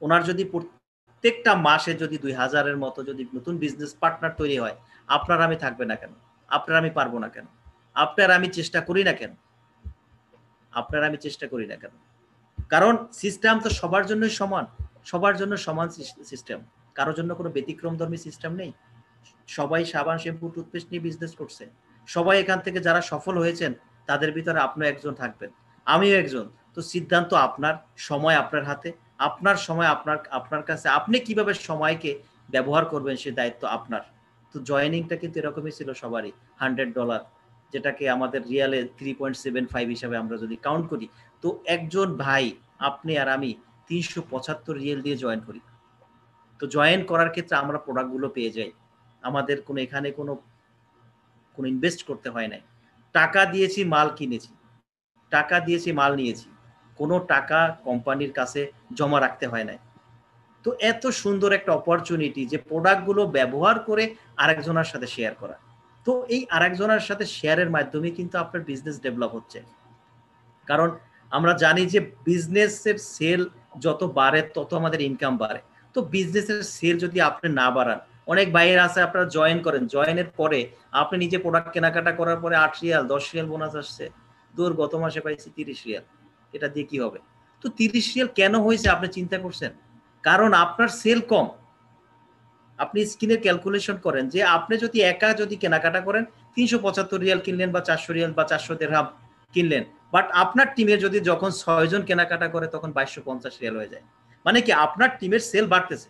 ওনার যদি প্রত্যেকটা মাসে যদি ২০০০-এর মতো যদি নতুন বিজনেস পার্টনার তৈরি হয়, আপনার আমি থাকবে না কেন? আপনার আমি পারবো না কেন? আপনার আমি চেষ্টা করি না কেন? আপনার আমি চেষ্টা করি না কেন? কারণ সিস্টেম তো সবার জন্যই সমান, সবার জন্য সমান সিস্টেম। কারো জন্য কোনো ব্যতিক্রমধর্মী সিস্টেম নেই। সবাই সাবান, শ্যাম্পু, টুথপেস্ট নিয়ে বিজনেস করছে। সবাই এখান থেকে যারা সফল হয়েছেন, তাদের ভিতরে আপনিও একজন থাকবেন, আমিও একজন। তো সিদ্ধান্ত আপনার, সময় আপনার হাতে, আপনার সময় আপনার কাছে। আপনি কিভাবে সময়কে ব্যবহার করবেন সে দায়িত্ব আপনার। তো জয়েনিংটা কিন্তু এরকমই ছিল সবারই, $100, যেটাকে আমাদের রিয়ালে 3.75 হিসাবে আমরা যদি কাউন্ট করি। তো একজন ভাই, আপনি আর আমি ৩৭৫ রিয়েল দিয়ে জয়েন করি। তো জয়েন করার ক্ষেত্রে আমরা প্রোডাক্টগুলো পেয়ে যাই। আমাদের কোনো এখানে কোনো ইনভেস্ট করতে হয় নাই। টাকা দিয়েছি, মাল কিনেছি, টাকা দিয়েছি, মাল নিয়েছি। কোনো টাকা কোম্পানির কাছে জমা রাখতে হয় নাই। তো এত সুন্দর একটা অপরচুনিটি যে প্রোডাক্টগুলো ব্যবহার করে আরেকজনের সাথে শেয়ার করা। তো এই আরেকজনের সাথে শেয়ারের মাধ্যমে কিন্তু আপনার বিজনেস ডেভেলপ হচ্ছে। কারণ আমরা জানি যে বিজনেসের সেল যত বাড়ে তত আমাদের ইনকাম বাড়ে। তো বিজনেসের সেল যদি আপনি না বাড়ান, অনেক ভাইয়ের আছে আপনারা জয়েন করেন, জয়েনের পরে আপনি নিজে প্রোডাক্ট কেনাকাটা করার পরে ৮ রিয়াল ১০ রিয়াল বোনাস আসছে, দূর গত মাসে পাইছি ৩০ রিয়াল, এটা দিয়ে কি হবে? তো ৩০ রিয়াল কেন হয়েছে আপনি চিন্তা করছেন? কারণ আপনার সেল কম। আপনি স্ক্রিনের ক্যালকুলেশন করেন যে আপনি যদি একা যদি কেনাকাটা করেন ৩৭৫ রিয়াল কিনলেন বা ৪০০ রিয়াল বা ৪০০ দিরহাম কিনলেন, বাট আপনার টিমে যদি যখন ৬ জন কেনাকাটা করে তখন ২২৫০ রিয়াল হয়ে যায়। মানে কি আপনার টিমের সেল বাড়তেছে।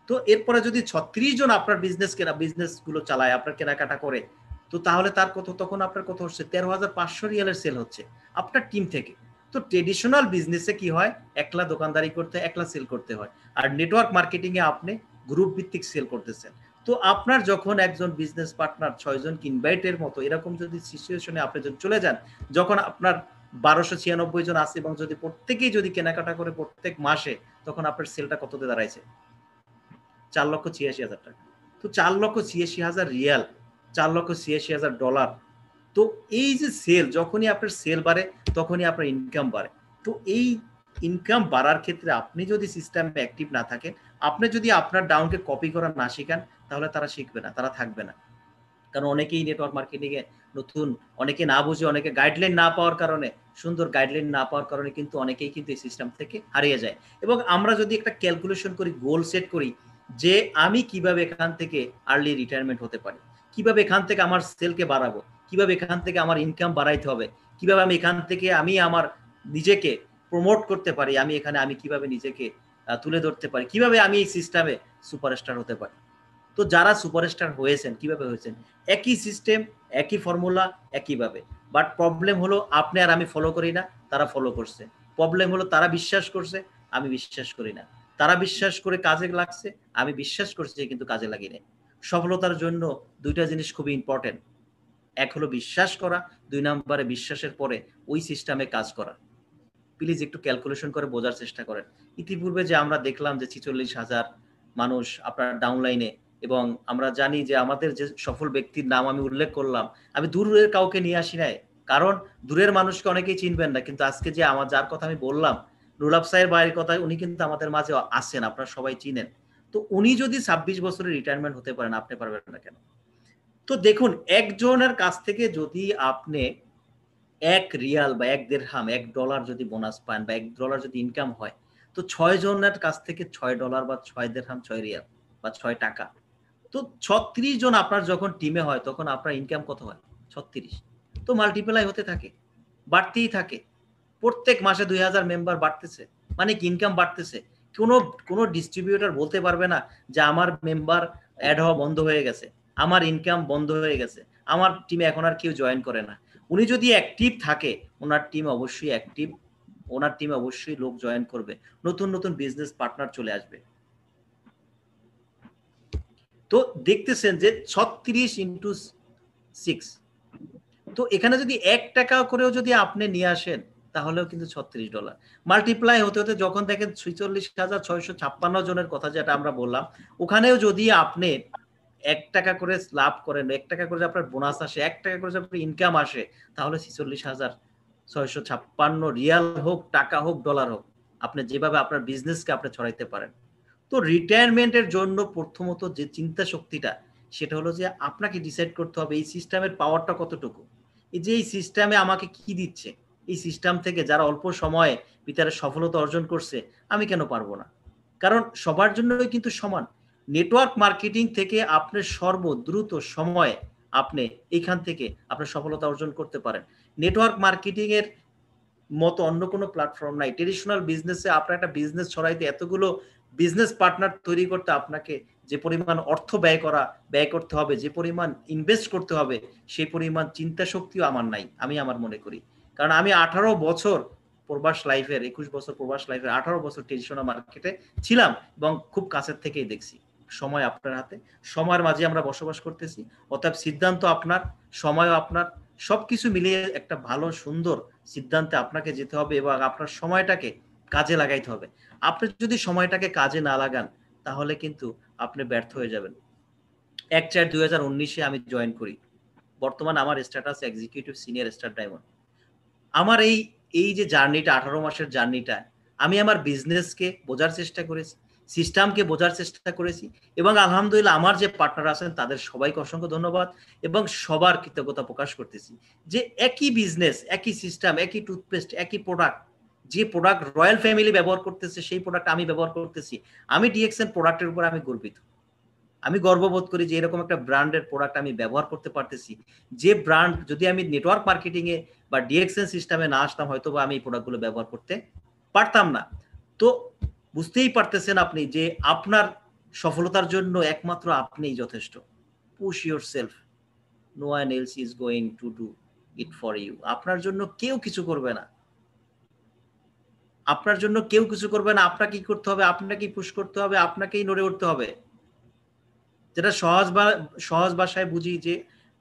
তো এরপরে যদি ৩৬ জন আপনার বিজনেস গুলো চালায়, আপনার কেনাকাটা করে, তো তাহলে তার কত, তখন আপনার কত হচ্ছে? ১৩৫০০ রিয়ালের সেল হচ্ছে আপনার টিম থেকে। তো ট্রেডিশনাল বিজনেসে কি হয়, একলা দোকানদারি করতে, একলা সেল করতে হয়। আর নেটওয়ার্ক মার্কেটিং এ আপনি গ্রুপ ভিত্তিক সেল করতেছেন। তো আপনার যখন একজন বিজনেস পার্টনার ৬ জনকে ইনভাইটের মতো এরকম যদি সিচুয়েশনে আপনি যদি চলে যান, যখন আপনার 1296 জন আছে এবং যদি প্রত্যেকেই যদি কেনাকাটা করে প্রত্যেক মাসে, তখন আপনার সেলটা কততে দাঁড়াইছে? 4,86,000 টাকা। তো 4,86,000 রিয়াল, 4,86,000 ডলার। তো এই যে সেল, যখনই আপনার সেল বাড়ে তখনই আপনার ইনকাম বাড়ে। তো এই ইনকাম বাড়ার ক্ষেত্রে আপনি যদি সিস্টেমে অ্যাক্টিভ না থাকেন, আপনি যদি আপনার ডাউনকে কপি করা না শিখান, তাহলে তারা শিখবে না, তারা থাকবে না। কারণ অনেকেই নেটওয়ার্ক মার্কেটিং এ নতুন, অনেকে না বুঝে, অনেকে গাইডলাইন না পাওয়ার কারণে, সুন্দর গাইডলাইন না পাওয়ার কারণে কিন্তু অনেকেই কিন্তু এই সিস্টেম থেকে হারিয়ে যায়। এবং আমরা যদি একটা ক্যালকুলেশন করি, গোল সেট করি যে আমি কিভাবে এখান থেকে আর্লি রিটায়ারমেন্ট হতে পারি, কিভাবে এখান থেকে আমার সেলকে বাড়াবো, কিভাবে এখান থেকে আমার ইনকাম বাড়াইতে হবে, কিভাবে আমি এখান থেকে আমি আমার নিজেকে প্রমোট করতে পারি, আমি এখানে আমি কিভাবে নিজেকে তুলে ধরতে পারি, কিভাবে আমি এই সিস্টেমে সুপারস্টার হতে পারি। তো যারা সুপারস্টার হয়েছেন, কিভাবে হয়েছেন? একই সিস্টেম, একই ফর্মুলা, একইভাবে। বাট প্রবলেম হলো আপনি আর আমি ফলো করি না, তারা ফলো করছে। প্রবলেম হলো তারা বিশ্বাস করছে, আমি বিশ্বাস করি না। তারা বিশ্বাস করে কাজে লাগছে, আমি বিশ্বাস করছি কিন্তু কাজে লাগি নাই। সফলতার জন্য দুইটা জিনিস খুবই ইম্পর্টেন্ট। এক হলো বিশ্বাস করা, 2 নম্বরে বিশ্বাসের পরে ওই সিস্টেমে কাজ করা। প্লিজ একটু ক্যালকুলেশন করে বোঝার চেষ্টা করেন। ইতিপূর্বে যে আমরা দেখলাম যে 46,000 মানুষ আপনার ডাউনলাইনে, এবং আমরা জানি যে আমাদের যে সফল ব্যক্তির নাম আমি উল্লেখ করলাম, আমি দূরের কাউকে নিয়ে আসি নাই। কারণ দূরের মানুষকে অনেকেই চিনবেন না, কিন্তু আজকে যে আমার যার কথা আমি বললাম, রুলাপ সাহের ভাইয়ের কথা, উনি কিন্তু আমাদের মাঝে আছেন, আপনারা সবাই চিনেন। তো উনি যদি 26 বছরে রিটায়ারমেন্ট হতে পারেন, আপনি পারবেন না কেন? তো দেখুন, একজনের কাছ থেকে যদি আপনি 1 রিয়াল বা 1 দিরহাম, 1 ডলার যদি বোনাস পান বা 1 ডলার যদি ইনকাম হয়, তো 6 জনের কাছ থেকে 6 ডলার বা 6 দিরহাম, 6 রিয়াল বা 6 টাকা। তো 36 জন আপনার যখন টিমে হয়, তখন আপনার ইনকাম কত হয়? 36। তো মাল্টিপ্লাই হতে থাকে, বাড়তেই থাকে। প্রত্যেক মাসে 2000 মেম্বার বাড়তেছে, মানে কি ইনকাম বাড়তেছে। কোনো ডিস্ট্রিবিউটর বলতে পারবে না যে আমার মেম্বার অ্যাড হওয়া বন্ধ হয়ে গেছে, আমার ইনকাম বন্ধ হয়ে গেছে, আমার টিমে এখন আর কেউ জয়েন করে না। উনি যদি অ্যাক্টিভ থাকে, ওনার টিম অবশ্যই অ্যাক্টিভ, ওনার টিমে অবশ্যই লোক জয়েন করবে, নতুন নতুন বিজনেস পার্টনার চলে আসবে। তো দেখতেছেন যে 36 ইন্টু 6, তো এখানে যদি 1 টাকা করেও যদি আপনি নিয়ে আসেন, তাহলেও কিন্তু 36 ডলার মাল্টিপ্লাই হতে হতে যখন দেখেন 46,656 জনের কথা যেটা আমরা বললাম, ওখানেও যদি আপনি 1 টাকা করে লাভ করেন, 1 টাকা করে আপনার বোনাস আসে, 1 টাকা করে আপনার ইনকাম আসে, তাহলে 46,656 রিয়াল হোক, টাকা হোক, ডলার হোক, আপনি যেভাবে আপনার বিজনেসকে আপনি ছড়াইতে পারেন। তো রিটায়ারমেন্টের জন্য প্রথমত যে চিন্তা শক্তিটা, সেটা হলো যে আপনাকে ডিসাইড করতে হবে এই সিস্টেমের পাওয়ারটা কতটুকু। এই যে এই সিস্টেমে আমাকে কি দিচ্ছে, এই সিস্টেম থেকে যারা অল্প সময়ে ভিতরে সফলতা অর্জন করছে, আমি কেন পারবো না? কারণ সবার জন্যই কিন্তু সমান। নেটওয়ার্ক মার্কেটিং থেকে আপনার সর্বদ্রুত সময়ে আপনি এইখান থেকে আপনার সফলতা অর্জন করতে পারেন। নেটওয়ার্ক মার্কেটিং এর মতো অন্য কোনো প্ল্যাটফর্ম নাই। ট্রেডিশনাল বিজনেসে আপনার একটা বিজনেস ছড়াইতে, এতগুলো বিজনেস পার্টনার তৈরি করতে আপনাকে যে পরিমাণ অর্থ ব্যয় করতে হবে, যে পরিমাণ ইনভেস্ট করতে হবে, সেই পরিমাণ চিন্তা শক্তিও আমার নাই, আমি আমার মনে করি। কারণ আমি 18 বছর প্রবাস লাইফের, 21 বছর প্রবাস লাইফের, 18 বছর ট্রেডিশনাল মার্কেটে ছিলাম এবং খুব কাছের থেকেই দেখছি। সময় আপনার হাতে, সময়ের মাঝে আমরা বসবাস করতেছি। অতএব সিদ্ধান্ত আপনার, সময়ও আপনার, সবকিছু মিলিয়ে একটা ভালো সুন্দর সিদ্ধান্তে আপনাকে যেতে হবে এবং আপনার সময়টাকে কাজে লাগাইতে হবে। আপনি যদি সময়টাকে কাজে না লাগান, তাহলে কিন্তু আপনি ব্যর্থ হয়ে যাবেন। 1/4/2019 আমি জয়েন করি। বর্তমান আমার status executive senior star diamond. আমার এই এই যে জার্নিটা, 18 মাসের জার্নিটা, আমি আমার বিজনেসকে বোঝার চেষ্টা করেছি, সিস্টেমকে বোঝার চেষ্টা করেছি, এবং আলহামদুলিল্লাহ আমার যে পার্টনার আছেন তাদের সবাইকে অসংখ্য ধন্যবাদ এবং সবার কৃতজ্ঞতা প্রকাশ করতেছি যে একই বিজনেস, একই সিস্টেম, একই টুথপেস্ট, একই প্রোডাক্ট, যে প্রোডাক্ট রয়্যাল ফ্যামিলি ব্যবহার করতেছে সেই প্রোডাক্ট আমি ব্যবহার করতেছি। আমি ডিএক্সএন প্রোডাক্টের উপর আমি গর্বিত। আমি গর্ববোধ করি যে এরকম একটা ব্র্যান্ডের প্রোডাক্ট আমি ব্যবহার করতে পারতেছি, যে ব্র্যান্ড যদি আমি নেটওয়ার্ক মার্কেটিং এ বা ডিএক্সএন সিস্টেমে না আসতাম, হয়তো বা আমি এই প্রোডাক্টগুলো ব্যবহার করতে পারতাম না। তো বুঝতেই পারতেছেন আপনি যে আপনার সফলতার জন্য একমাত্র আপনিই যথেষ্ট। Push yourself, no one else is going to do it for you. আপনার জন্য কেউ কিছু করবে না, আপনার জন্য কেউ কিছু করবে না। আপনাকেই করতে হবে, আপনাকেই পুশ করতে হবে, আপনাকেই নড়ে উঠতে হবে। যেটা সহজ ভাষায় বুঝি যে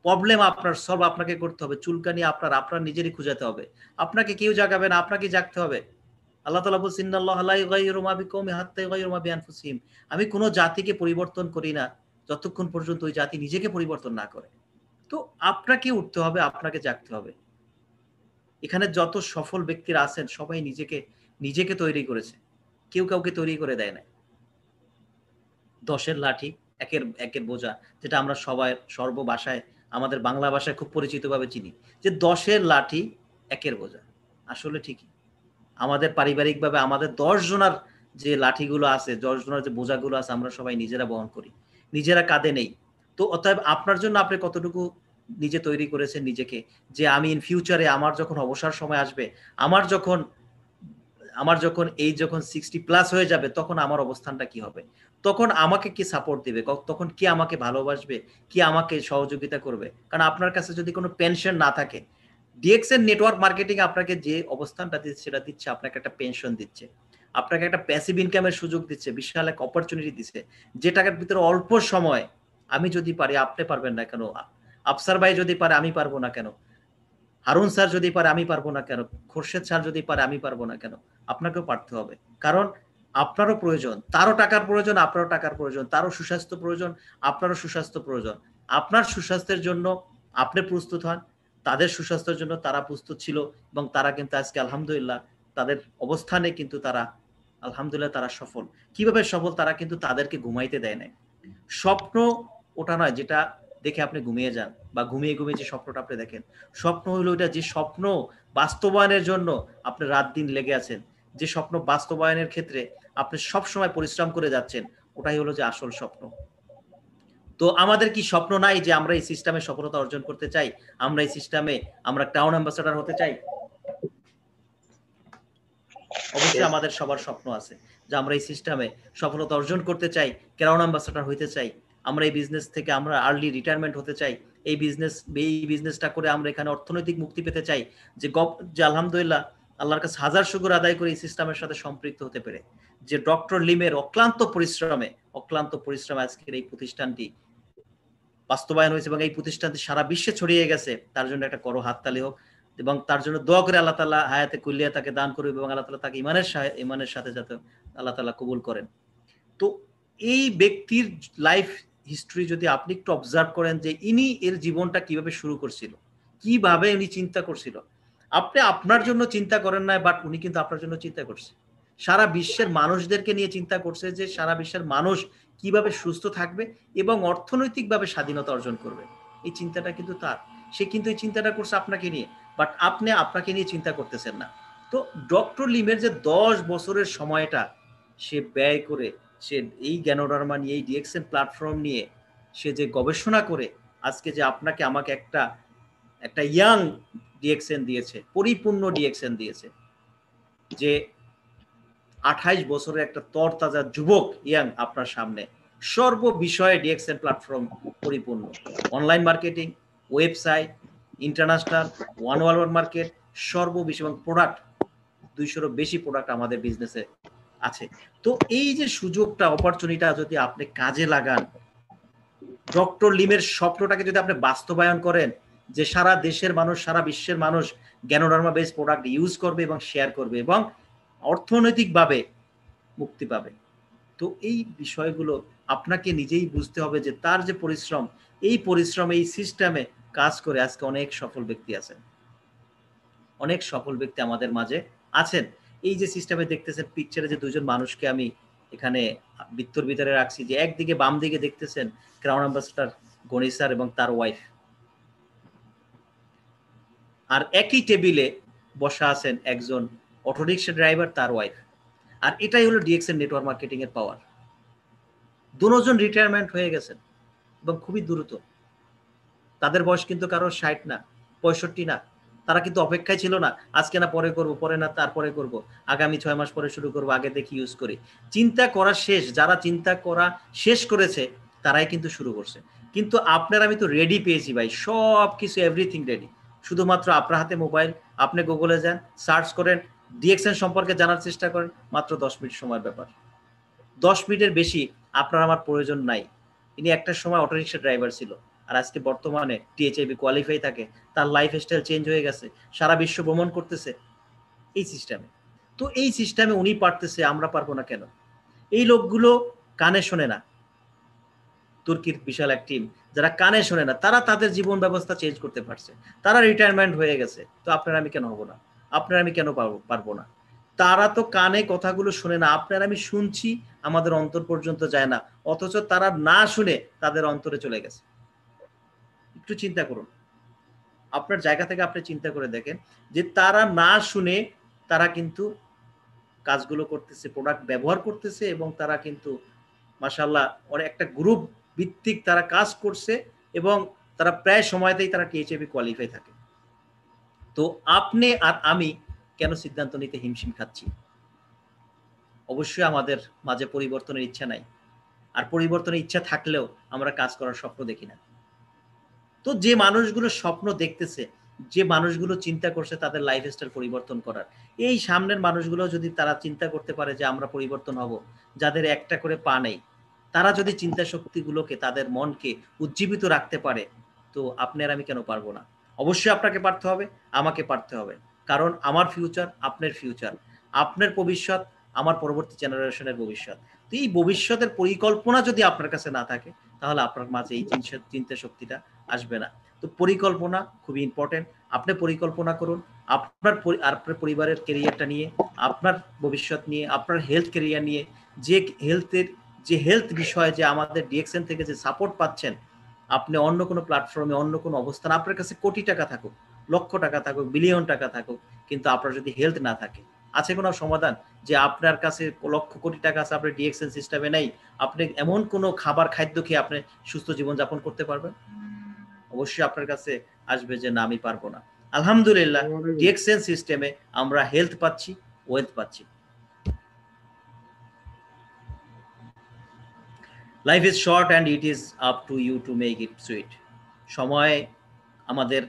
প্রবলেম আপনার সলভ আপনাকে করতে হবে, চুলকানি আপনার নিজেরই খুঁজাতে হবে, আপনাকে কেউ জাগাবে না, আপনাকে জাগতে হবে। আল্লাহ তাআলা বলছেন ইন্নাল্লাহা লা ইউগাইয়িরু মা বিকওমিন হাত্তা ইউগাইয়িরু মা বিআনফুসিহিম। আমি কোন জাতিকে পরিবর্তন করি না যতক্ষণ পর্যন্ত ওই জাতি নিজেকে পরিবর্তন না করে। তো আপনাকে উঠতে হবে, আপনাকে জাগতে হবে। এখানে যত সফল ব্যক্তিরা আছেন সবাই নিজেকে তৈরি করেছে, কেউ কাউকে তৈরি করে দেয় না। 10-এর লাঠি একের বোঝা, যেটা আমরা সবাই সর্বভাষায় আমাদের বাংলা ভাষায় খুব পরিচিতভাবে চিনি, যে 10-এর লাঠি একের বোঝা। আসলে ঠিকই আমাদের পারিবারিকভাবে আমাদের 10 জনার যে লাঠিগুলো আছে, 10 জনার যে বোঝাগুলো আছে, আমরা সবাই নিজেরা বহন করি, নিজেরা কাঁধে নেই। তো অতএব আপনার জন্য আপনি কতটুকু নিজে তৈরি করেছেন নিজেকে, যে আমি ইন ফিউচারে আমার যখন অবসর সময় আসবে, যখন 60 প্লাস হয়ে যাবে, তখন আমার অবস্থানটা কি হবে, তখন আমাকে কি সাপোর্ট দিবে, তখন কি আমাকে ভালোবাসবে, কি আমাকে সহযোগিতা করবে। কারণ আপনার কাছে যদি কোনো পেনশন না থাকে, ডিএক্সএন নেটওয়ার্ক মার্কেটিং আপনাকে যে অবস্থানটা দিচ্ছে সেটা দিচ্ছে, আপনাকে একটা পেনশন দিচ্ছে, আপনাকে একটা প্যাসিভ ইনকামের সুযোগ দিচ্ছে, বিশাল এক অপরচুনিটি দিচ্ছে, যে টাকার ভিতরে অল্প সময় আমি যদি পারি আপনি পারবেন না কেন, আফসার ভাই যদি পারে আমি পারবো না কেন, হারুন স্যার যদি পারে আমি পারবো না কেন, খোরশেদ স্যার যদি পারে আমি পারবো না কেন, আপনাকেও পারতে হবে। কারণ আপনারও প্রয়োজন, তারও টাকার প্রয়োজন, আপনারও টাকার প্রয়োজন, তারও সুস্বাস্থ্য প্রয়োজন, আপনারও সুস্বাস্থ্য প্রয়োজন। আপনার সুস্বাস্থ্যের জন্য আপনি প্রস্তুত হন, তাদের সুস্বাস্থ্যের জন্য তারা প্রস্তুত ছিল, এবং তারা কিন্তু আজকে আলহামদুলিল্লাহ তাদের অবস্থানে কিন্তু তারা আলহামদুলিল্লাহ তারা সফল। কিভাবে সফল? তারা কিন্তু তাদেরকে ঘুমাইতে দেয় নাই। স্বপ্ন ওটা নয় যেটা দেখে আপনি ঘুমিয়ে যান, বা ঘুমিয়ে যে স্বপ্নটা আপনি দেখেন। স্বপ্ন হলো ওইটা যে স্বপ্ন বাস্তবায়নের জন্য আপনি রাত দিন লেগে আছেন, যে স্বপ্ন বাস্তবায়নের ক্ষেত্রে আপনি সব সময় পরিশ্রম করে যাচ্ছেন, ওটাই হলো যে আসল স্বপ্ন। তো আমাদের কি স্বপ্ন নাই যে আমরা এই সিস্টেমে সফলতা অর্জন করতে চাই, আমরা এই সিস্টেমে আমরা টাউন অ্যাম্বাসেডর হতে চাই? অবশ্যই আমাদের সবার স্বপ্ন আছে যে আমরা এই সিস্টেমে সফলতা অর্জন করতে চাই, ক্রাউন অ্যাম্বাসেডর হইতে চাই, আমরা এই বিজনেস থেকে আমরা আর্লি রিটায়ারমেন্ট হতে চাই, এই বিজনেসটা করে আমরা এখানে অর্থনৈতিক মুক্তি পেতে চাই, যে আলহামদুলিল্লাহ আল্লাহর কাছে হাজার শুকর আদায় করে এই সিস্টেমের সাথে সম্পৃক্ত হতে পেরে, যে ডক্টর লিমের অক্লান্ত পরিশ্রমে আজকের এই প্রতিষ্ঠানটি বাস্তবায়ন হয়েছে, এবং এই প্রতিষ্ঠানটি সারা বিশ্বে ছড়িয়ে গেছে। তার জন্য একটা করো হাততালি হোক, এবং তার জন্য দোয়া করে আল্লাহ তাআলা হায়াতে কুল্লিয়া তাকে দান করবে, এবং আল্লাহ তাআলা তাকে ইমানের সাথে যাতে আল্লাহ তাআলা কবুল করেন। তো এই ব্যক্তির লাইফ হিস্ট্রি যদি আপনি একটু অবজার্ভ করেন, যে ইনি এর জীবনটা কিভাবে শুরু করছিল, কিভাবে উনি চিন্তা করছিল। আপনি আপনার জন্য চিন্তা করেন না, বাট উনি কিন্তু আপনার জন্য চিন্তা করছে, সারা বিশ্বের মানুষদেরকে নিয়ে চিন্তা করছে, যে সারা বিশ্বের মানুষ কিভাবে সুস্থ থাকবে এবং অর্থনৈতিকভাবে স্বাধীনতা অর্জন করবে। এই চিন্তাটা কিন্তু তার, সে কিন্তু এই চিন্তাটা করছে আপনাকে নিয়ে, বাট আপনি আপনাকে নিয়ে চিন্তা করতেছেন না। তো ডক্টর লিমের যে 10 বছরের সময়টা সে ব্যয় করে, সে এই জ্ঞানোডার্মা নিয়ে, এই ডিএক্সএন প্ল্যাটফর্ম নিয়ে সে যে গবেষণা করে আজকে যে আপনাকে আমাকে একটা ইয়াং ডিএক্সএন দিয়েছে, পরিপূর্ণ ডিএক্সএন দিয়েছে, যে 28 বছরের একটা তরতাজা যুবক ইয়াং আপনার সামনে, সর্ব বিষয়ে ডিএক্সএন প্ল্যাটফর্ম পরিপূর্ণ, online marketing, website, international, world market, সর্ববিষয়, এবং প্রোডাক্ট 200-এরও বেশি প্রোডাক্ট আমাদের বিজনেসে আছে। তো এই যে সুযোগটা, অপরচুনিটিটা যদি আপনি কাজে লাগান, ডক্টর লিমের স্বপ্নটাকে যদি আপনি বাস্তবায়ন করেন, যে সারা দেশের মানুষ, সারা বিশ্বের মানুষ জ্ঞানোডার্মা বেস প্রোডাক্ট ইউজ করবে এবং শেয়ার করবে এবং অর্থনৈতিকভাবে মুক্তি পাবে। তো এই বিষয়গুলো আপনাকে নিজেই বুঝতে হবে, যে তার যে পরিশ্রম, এই পরিশ্রম এই সিস্টেমে কাজ করে আজকে অনেক সফল ব্যক্তি আছেন, অনেক সফল ব্যক্তি আমাদের মাঝে আছেন। এই যে সিস্টেমে দেখতেছেন পিকচারে যে দুজন মানুষকে আমি এখানে বৃত্তর ভিতরে রাখছি, যে একদিকে বাম দিকে দেখতেছেন ক্রাউন অ্যাম্বাসেডর গণি স্যার এবং তার ওয়াইফ, আর একই টেবিলে বসা আছেন একজন অটোরিক্সা ড্রাইভার, তার ওয়াইফ। আর এটাই হলো ডিএক্সএন নেটওয়ার্ক মার্কেটিং এর পাওয়ার। দুজন রিটায়ারমেন্ট হয়ে গেছেন এবং খুবই দ্রুত। তাদের বয়স কিন্তু কারো 60 না, 65 না। তারা কিন্তু অপেক্ষায় ছিল না, আজকে না পরে করব, পরে না তারপরে করব, আগামী 6 মাস পরে শুরু করব, আগে দেখি ইউজ করি। চিন্তা করা শেষ, যারা চিন্তা করা শেষ করেছে তারাই কিন্তু শুরু করছে। কিন্তু আপনার আমি তো রেডি পেয়েছি ভাই, সব কিছু এভরিথিং রেডি। শুধুমাত্র আপনার হাতে মোবাইল, আপনি গুগলে যান, সার্চ করেন, ডিএক্সএন সম্পর্কে জানার চেষ্টা করেন, মাত্র 10 মিনিট সময়ের ব্যাপার। 10 মিনিটের বেশি আপনার আমার প্রয়োজন নাই। ইনি একটা সময় অটোরিক্সা ড্রাইভার ছিল, আর আজকে বর্তমানে টিএইচআইভি কোয়ালিফাই থাকে, তার লাইফস্টাইল চেঞ্জ হয়ে গেছে, সারা বিশ্ব ভ্রমণ করতেছে এই সিস্টেমে। তো এই সিস্টেমে উনি পারতেছে, আমরা পারবো না কেন? এই লোকগুলো কানে শোনে না, তুর্কির বিশাল এক টিম যারা কানে শোনে না, তারা তাদের জীবন ব্যবস্থা চেঞ্জ করতে পারছে, তারা রিটায়ারমেন্ট হয়ে গেছে। তো আপনার আমি কেন হব না? আপনার আমি কেন পারবো না? তারা তো কানে কথাগুলো শুনে না, আপনার আমি শুনছি, আমাদের অন্তর পর্যন্ত যায় না, অথচ তারা না শুনে তাদের অন্তরে চলে গেছে। একটু চিন্তা করুন, আপনার জায়গা থেকে আপনি চিন্তা করে দেখেন যে তারা না শুনে তারা কিন্তু কাজগুলো করতেছে, প্রোডাক্ট ব্যবহার করতেছে, এবং তারা কিন্তু মাশাআল্লাহ অনেক একটা গ্রুপ ভিত্তিক তারা কাজ করছে, এবং তারা প্রায় সময়তেই তারা টিএইচআইভি কোয়ালিফাই থাকে। তো আপনি আর আমি কেন সিদ্ধান্ত নিতে হিমশিম খাচ্ছি? অবশ্যই আমাদের মাঝে পরিবর্তনের ইচ্ছা নাই, আর পরিবর্তনের ইচ্ছা থাকলেও আমরা কাজ করার স্বপ্ন দেখি না। তো যে মানুষগুলো স্বপ্ন দেখতেছে, যে মানুষগুলো চিন্তা করছে তাদের লাইফস্টাইল পরিবর্তন করার, এই সামনের মানুষগুলো যদি তারা চিন্তা করতে পারে যে আমরা পরিবর্তন হব, যাদের একটা করে পা নেই, তারা যদি চিন্তা শক্তিগুলোকে, তাদের মনকে উজ্জীবিত রাখতে পারে, তো আপনি আর আমি কেন পারবো না? অবশ্যই আপনাকে পারতে হবে, আমাকে পারতে হবে, কারণ আমার ফিউচার আপনার ফিউচার, আপনার ভবিষ্যৎ আমার পরবর্তী জেনারেশনের ভবিষ্যৎ। তো এই ভবিষ্যতের পরিকল্পনা যদি আপনার কাছে না থাকে, তাহলে আপনার মাঝে এই চিন্তা শক্তিটা আসবে না। তো পরিকল্পনা খুবই ইম্পর্টেন্ট। আপনি পরিকল্পনা করুন আপনার আপনার পরিবারের ক্যারিয়ারটা নিয়ে, আপনার ভবিষ্যৎ নিয়ে, আপনার হেলথ ক্যারিয়ার নিয়ে, যে হেলথ বিষয়ে যে আমাদের ডিএক্সএন থেকে যে সাপোর্ট পাচ্ছেন, আপনি অন্য কোনো প্ল্যাটফর্মে, অন্য কোনো অবস্থান, আপনার কাছে কোটি টাকা থাকুক, লক্ষ টাকা থাকুক, বিলিয়ন টাকা থাকুক, কিন্তু আপনার যদি হেলথ না থাকে, আছে কোনো সমাধান? যে আপনার কাছে লক্ষ কোটি টাকা আছে, আপনার ডিএক্সএন সিস্টেমে নেই, আপনি এমন কোনো খাদ্য খেয়ে আপনি সুস্থ জীবনযাপন করতে পারবেন? অবশ্যই আপনার কাছে আসবে যে না, আমি পারবো না। আলহামদুলিল্লাহ, ডিএক্সএন সিস্টেমে আমরা হেলথ পাচ্ছি, ওয়েলথ পাচ্ছি। Life is short and it is up to you to make it sweet. সময়, আমাদের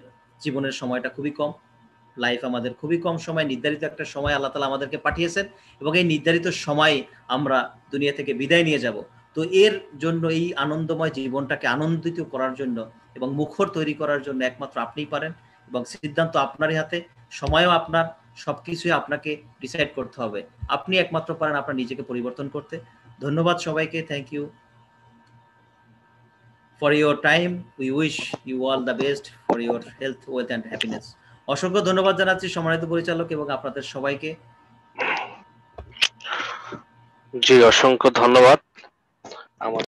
জীবনের সময়টা খুবই কম, লাইফ আমাদের খুবই কম সময়, নির্ধারিত একটা সময় আল্লাহ তাআলা আমাদেরকে পাঠিয়েছেন, এবং এই নির্ধারিত সময়ে আমরা দুনিয়া থেকে বিদায় নিয়ে যাব। তো এর জন্য, এই আনন্দময় জীবনটাকে আনন্দিত করার জন্য এবং মুখর তৈরি করার জন্য একমাত্র আপনিই পারেন, এবং সিদ্ধান্ত আপনারই হাতে, সময়ও আপনার, সবকিছুই আপনাকে ডিসাইড করতে হবে। আপনি একমাত্র পারেন আপনার নিজেকে পরিবর্তন করতে। ধন্যবাদ সবাইকে, thank you for your time. We wish you all the best for your health, wealth and happiness. অসংখ্য ধন্যবাদ জানাচ্ছি সম্মানিত পরিচালক এবং আপনাদের সবাইকে। জি, অসংখ্য ধন্যবাদ।